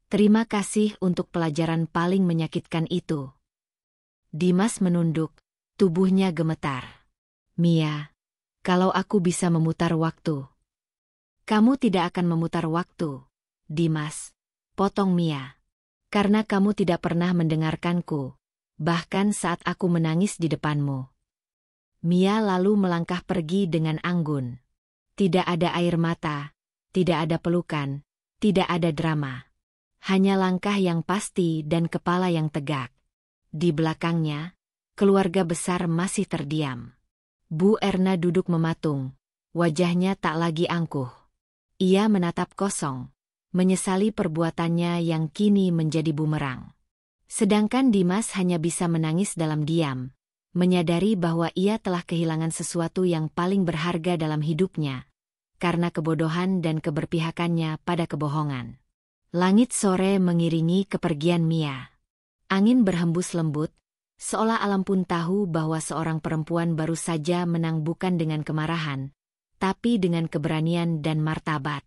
Terima kasih untuk pelajaran paling menyakitkan itu. Dimas menunduk, tubuhnya gemetar. Mia, kalau aku bisa memutar waktu. Kamu tidak akan memutar waktu, Dimas, potong Mia. Karena kamu tidak pernah mendengarkanku, bahkan saat aku menangis di depanmu. Mia lalu melangkah pergi dengan anggun. Tidak ada air mata, tidak ada pelukan, tidak ada drama. Hanya langkah yang pasti dan kepala yang tegak. Di belakangnya, keluarga besar masih terdiam. Bu Erna duduk mematung, wajahnya tak lagi angkuh. Ia menatap kosong, menyesali perbuatannya yang kini menjadi bumerang. Sedangkan Dimas hanya bisa menangis dalam diam, menyadari bahwa ia telah kehilangan sesuatu yang paling berharga dalam hidupnya, karena kebodohan dan keberpihakannya pada kebohongan. Langit sore mengiringi kepergian Mia. Angin berhembus lembut, seolah alam pun tahu bahwa seorang perempuan baru saja menang bukan dengan kemarahan, tapi dengan keberanian dan martabat.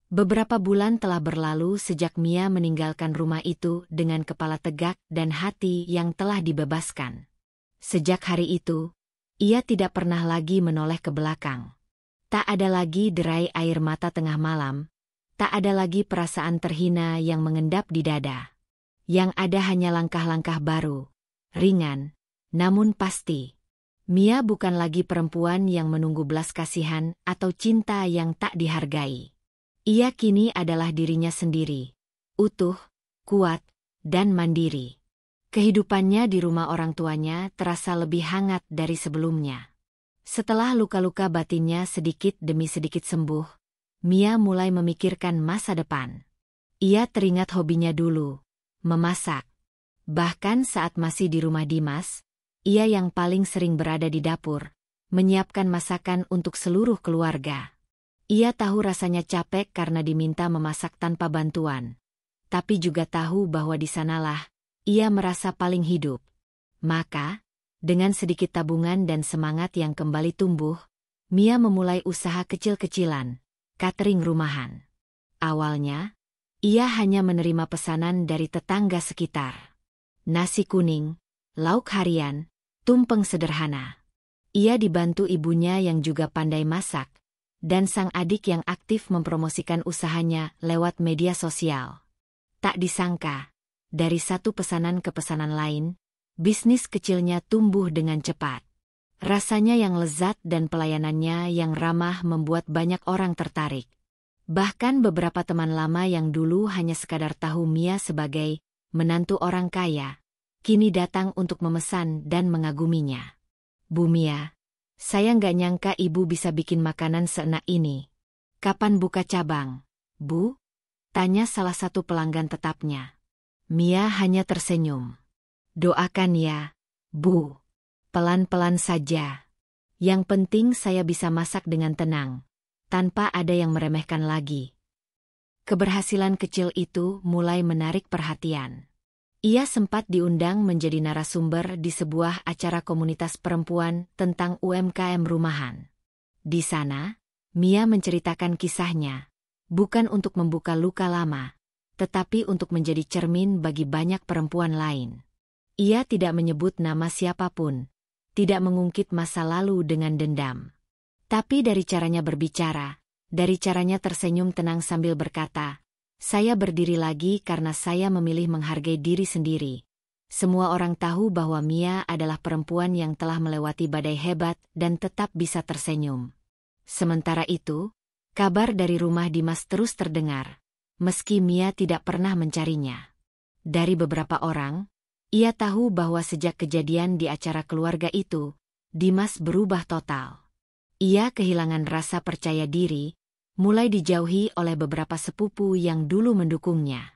Beberapa bulan telah berlalu sejak Mia meninggalkan rumah itu dengan kepala tegak dan hati yang telah dibebaskan. Sejak hari itu, ia tidak pernah lagi menoleh ke belakang. Tak ada lagi derai air mata tengah malam, tak ada lagi perasaan terhina yang mengendap di dada. Yang ada hanya langkah-langkah baru, ringan, namun pasti. Mia bukan lagi perempuan yang menunggu belas kasihan atau cinta yang tak dihargai. Ia kini adalah dirinya sendiri, utuh, kuat, dan mandiri. Kehidupannya di rumah orang tuanya terasa lebih hangat dari sebelumnya. Setelah luka-luka batinnya sedikit demi sedikit sembuh, Mia mulai memikirkan masa depan. Ia teringat hobinya dulu, memasak. Bahkan saat masih di rumah Dimas, ia yang paling sering berada di dapur, menyiapkan masakan untuk seluruh keluarga. Ia tahu rasanya capek karena diminta memasak tanpa bantuan, tapi juga tahu bahwa di sanalah ia merasa paling hidup. Maka, dengan sedikit tabungan dan semangat yang kembali tumbuh, Mia memulai usaha kecil-kecilan, catering rumahan. Awalnya, ia hanya menerima pesanan dari tetangga sekitar. Nasi kuning, lauk harian, tumpeng sederhana. Ia dibantu ibunya yang juga pandai masak, dan sang adik yang aktif mempromosikan usahanya lewat media sosial. Tak disangka, dari satu pesanan ke pesanan lain, bisnis kecilnya tumbuh dengan cepat. Rasanya yang lezat dan pelayanannya yang ramah membuat banyak orang tertarik. Bahkan beberapa teman lama yang dulu hanya sekadar tahu Mia sebagai menantu orang kaya, kini datang untuk memesan dan mengaguminya. Bu Mia, saya nggak nyangka ibu bisa bikin makanan seenak ini. Kapan buka cabang, Bu? Tanya salah satu pelanggan tetapnya. Mia hanya tersenyum. Doakan ya, Bu. Pelan-pelan saja. Yang penting saya bisa masak dengan tenang, tanpa ada yang meremehkan lagi. Keberhasilan kecil itu mulai menarik perhatian. Ia sempat diundang menjadi narasumber di sebuah acara komunitas perempuan tentang UMKM rumahan. Di sana, Mia menceritakan kisahnya, bukan untuk membuka luka lama, tetapi untuk menjadi cermin bagi banyak perempuan lain. Ia tidak menyebut nama siapapun, tidak mengungkit masa lalu dengan dendam. Tapi dari caranya berbicara, dari caranya tersenyum tenang sambil berkata, "Saya berdiri lagi karena saya memilih menghargai diri sendiri. Semua orang tahu bahwa Mia adalah perempuan yang telah melewati badai hebat dan tetap bisa tersenyum. Sementara itu, kabar dari rumah Dimas terus terdengar, meski Mia tidak pernah mencarinya. Dari beberapa orang, ia tahu bahwa sejak kejadian di acara keluarga itu, Dimas berubah total. Ia kehilangan rasa percaya diri, mulai dijauhi oleh beberapa sepupu yang dulu mendukungnya.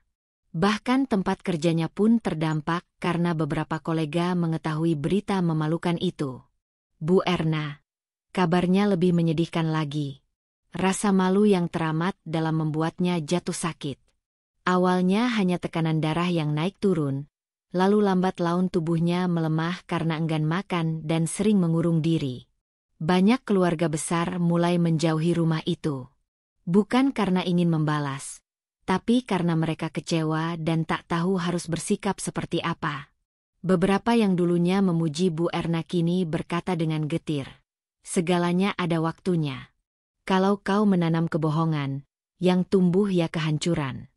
Bahkan tempat kerjanya pun terdampak karena beberapa kolega mengetahui berita memalukan itu. Bu Erna, kabarnya lebih menyedihkan lagi. Rasa malu yang teramat dalam membuatnya jatuh sakit. Awalnya hanya tekanan darah yang naik turun, lalu lambat laun tubuhnya melemah karena enggan makan dan sering mengurung diri. Banyak keluarga besar mulai menjauhi rumah itu. Bukan karena ingin membalas, tapi karena mereka kecewa dan tak tahu harus bersikap seperti apa. Beberapa yang dulunya memuji Bu Erna kini berkata dengan getir, "Segalanya ada waktunya. Kalau kau menanam kebohongan, yang tumbuh ya kehancuran."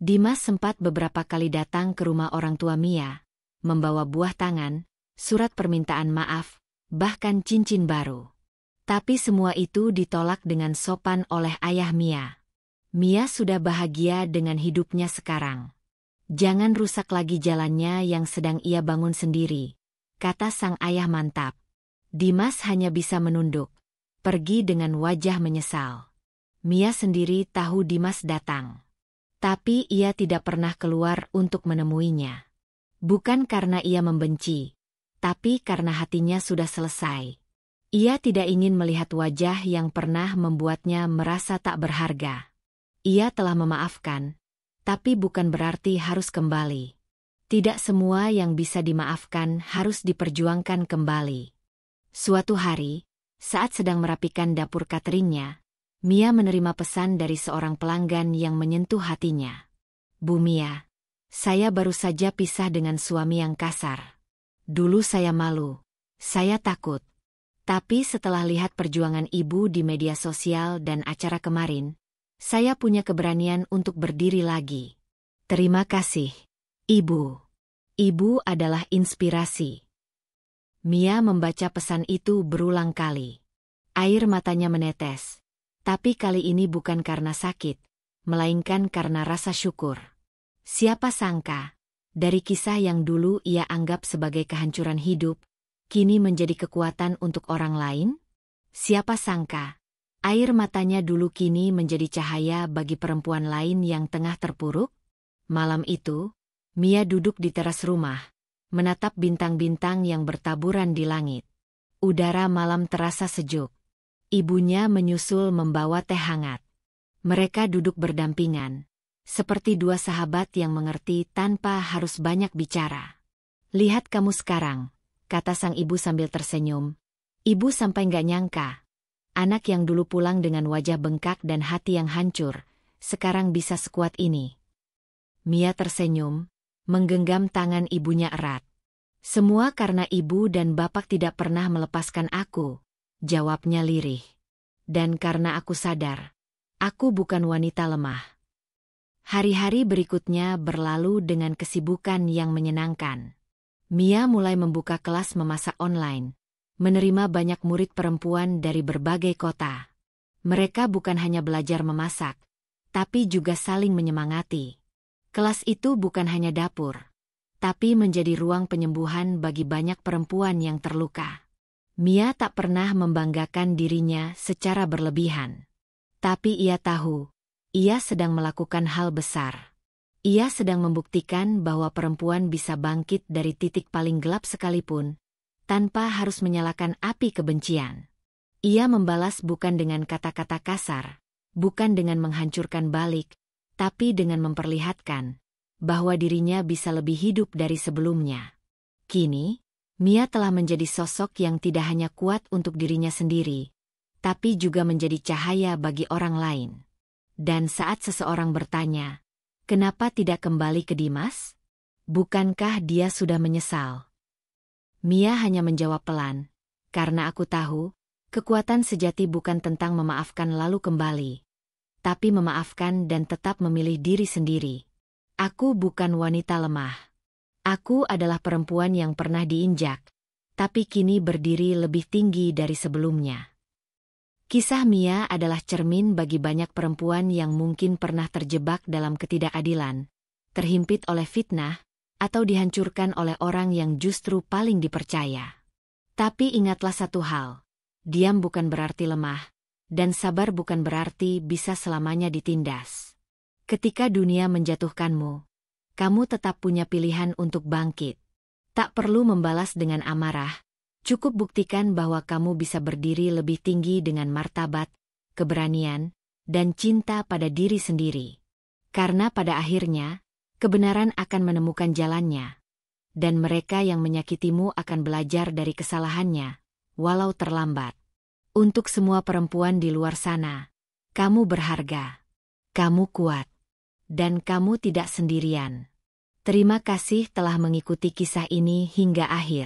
Dimas sempat beberapa kali datang ke rumah orang tua Mia, membawa buah tangan, surat permintaan maaf, bahkan cincin baru. Tapi semua itu ditolak dengan sopan oleh ayah Mia. Mia sudah bahagia dengan hidupnya sekarang. Jangan rusak lagi jalannya yang sedang ia bangun sendiri, kata sang ayah mantap. Dimas hanya bisa menunduk, pergi dengan wajah menyesal. Mia sendiri tahu Dimas datang. Tapi ia tidak pernah keluar untuk menemuinya. Bukan karena ia membenci, tapi karena hatinya sudah selesai. Ia tidak ingin melihat wajah yang pernah membuatnya merasa tak berharga. Ia telah memaafkan, tapi bukan berarti harus kembali. Tidak semua yang bisa dimaafkan harus diperjuangkan kembali. Suatu hari, saat sedang merapikan dapur cateringnya, Mia menerima pesan dari seorang pelanggan yang menyentuh hatinya. "Bu Mia, saya baru saja pisah dengan suami yang kasar. Dulu saya malu, saya takut. Tapi setelah lihat perjuangan ibu di media sosial dan acara kemarin, saya punya keberanian untuk berdiri lagi. Terima kasih, Ibu. Ibu adalah inspirasi." Mia membaca pesan itu berulang kali. Air matanya menetes. Tapi kali ini bukan karena sakit, melainkan karena rasa syukur. Siapa sangka, dari kisah yang dulu ia anggap sebagai kehancuran hidup, kini menjadi kekuatan untuk orang lain? Siapa sangka, air matanya dulu kini menjadi cahaya bagi perempuan lain yang tengah terpuruk? Malam itu, Mia duduk di teras rumah, menatap bintang-bintang yang bertaburan di langit. Udara malam terasa sejuk. Ibunya menyusul membawa teh hangat. Mereka duduk berdampingan, seperti dua sahabat yang mengerti tanpa harus banyak bicara. "Lihat kamu sekarang," kata sang ibu sambil tersenyum. "Ibu sampai nggak nyangka. Anak yang dulu pulang dengan wajah bengkak dan hati yang hancur, sekarang bisa sekuat ini." Mia tersenyum, menggenggam tangan ibunya erat. "Semua karena ibu dan bapak tidak pernah melepaskan aku," jawabnya lirih. "Dan karena aku sadar, aku bukan wanita lemah." Hari-hari berikutnya berlalu dengan kesibukan yang menyenangkan. Mia mulai membuka kelas memasak online, menerima banyak murid perempuan dari berbagai kota. Mereka bukan hanya belajar memasak, tapi juga saling menyemangati. Kelas itu bukan hanya dapur, tapi menjadi ruang penyembuhan bagi banyak perempuan yang terluka. Mia tak pernah membanggakan dirinya secara berlebihan. Tapi ia tahu, ia sedang melakukan hal besar. Ia sedang membuktikan bahwa perempuan bisa bangkit dari titik paling gelap sekalipun, tanpa harus menyalakan api kebencian. Ia membalas bukan dengan kata-kata kasar, bukan dengan menghancurkan balik, tapi dengan memperlihatkan bahwa dirinya bisa lebih hidup dari sebelumnya. Kini, Mia telah menjadi sosok yang tidak hanya kuat untuk dirinya sendiri, tapi juga menjadi cahaya bagi orang lain. Dan saat seseorang bertanya, "Kenapa tidak kembali ke Dimas? Bukankah dia sudah menyesal?" Mia hanya menjawab pelan, "Karena aku tahu, kekuatan sejati bukan tentang memaafkan lalu kembali, tapi memaafkan dan tetap memilih diri sendiri. Aku bukan wanita lemah. Aku adalah perempuan yang pernah diinjak, tapi kini berdiri lebih tinggi dari sebelumnya. Kisah Mia adalah cermin bagi banyak perempuan yang mungkin pernah terjebak dalam ketidakadilan, terhimpit oleh fitnah, atau dihancurkan oleh orang yang justru paling dipercaya. Tapi ingatlah satu hal, diam bukan berarti lemah, dan sabar bukan berarti bisa selamanya ditindas. Ketika dunia menjatuhkanmu, kamu tetap punya pilihan untuk bangkit. Tak perlu membalas dengan amarah, cukup buktikan bahwa kamu bisa berdiri lebih tinggi dengan martabat, keberanian, dan cinta pada diri sendiri. Karena pada akhirnya, kebenaran akan menemukan jalannya, dan mereka yang menyakitimu akan belajar dari kesalahannya, walau terlambat. Untuk semua perempuan di luar sana, kamu berharga, kamu kuat, dan kamu tidak sendirian. Terima kasih telah mengikuti kisah ini hingga akhir.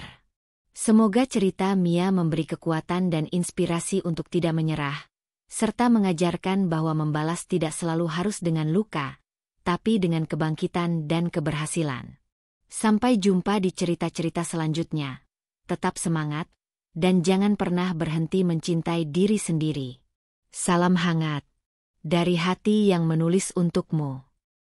Semoga cerita Mia memberi kekuatan dan inspirasi untuk tidak menyerah, serta mengajarkan bahwa membalas tidak selalu harus dengan luka, tapi dengan kebangkitan dan keberhasilan. Sampai jumpa di cerita-cerita selanjutnya. Tetap semangat, dan jangan pernah berhenti mencintai diri sendiri. Salam hangat dari hati yang menulis untukmu.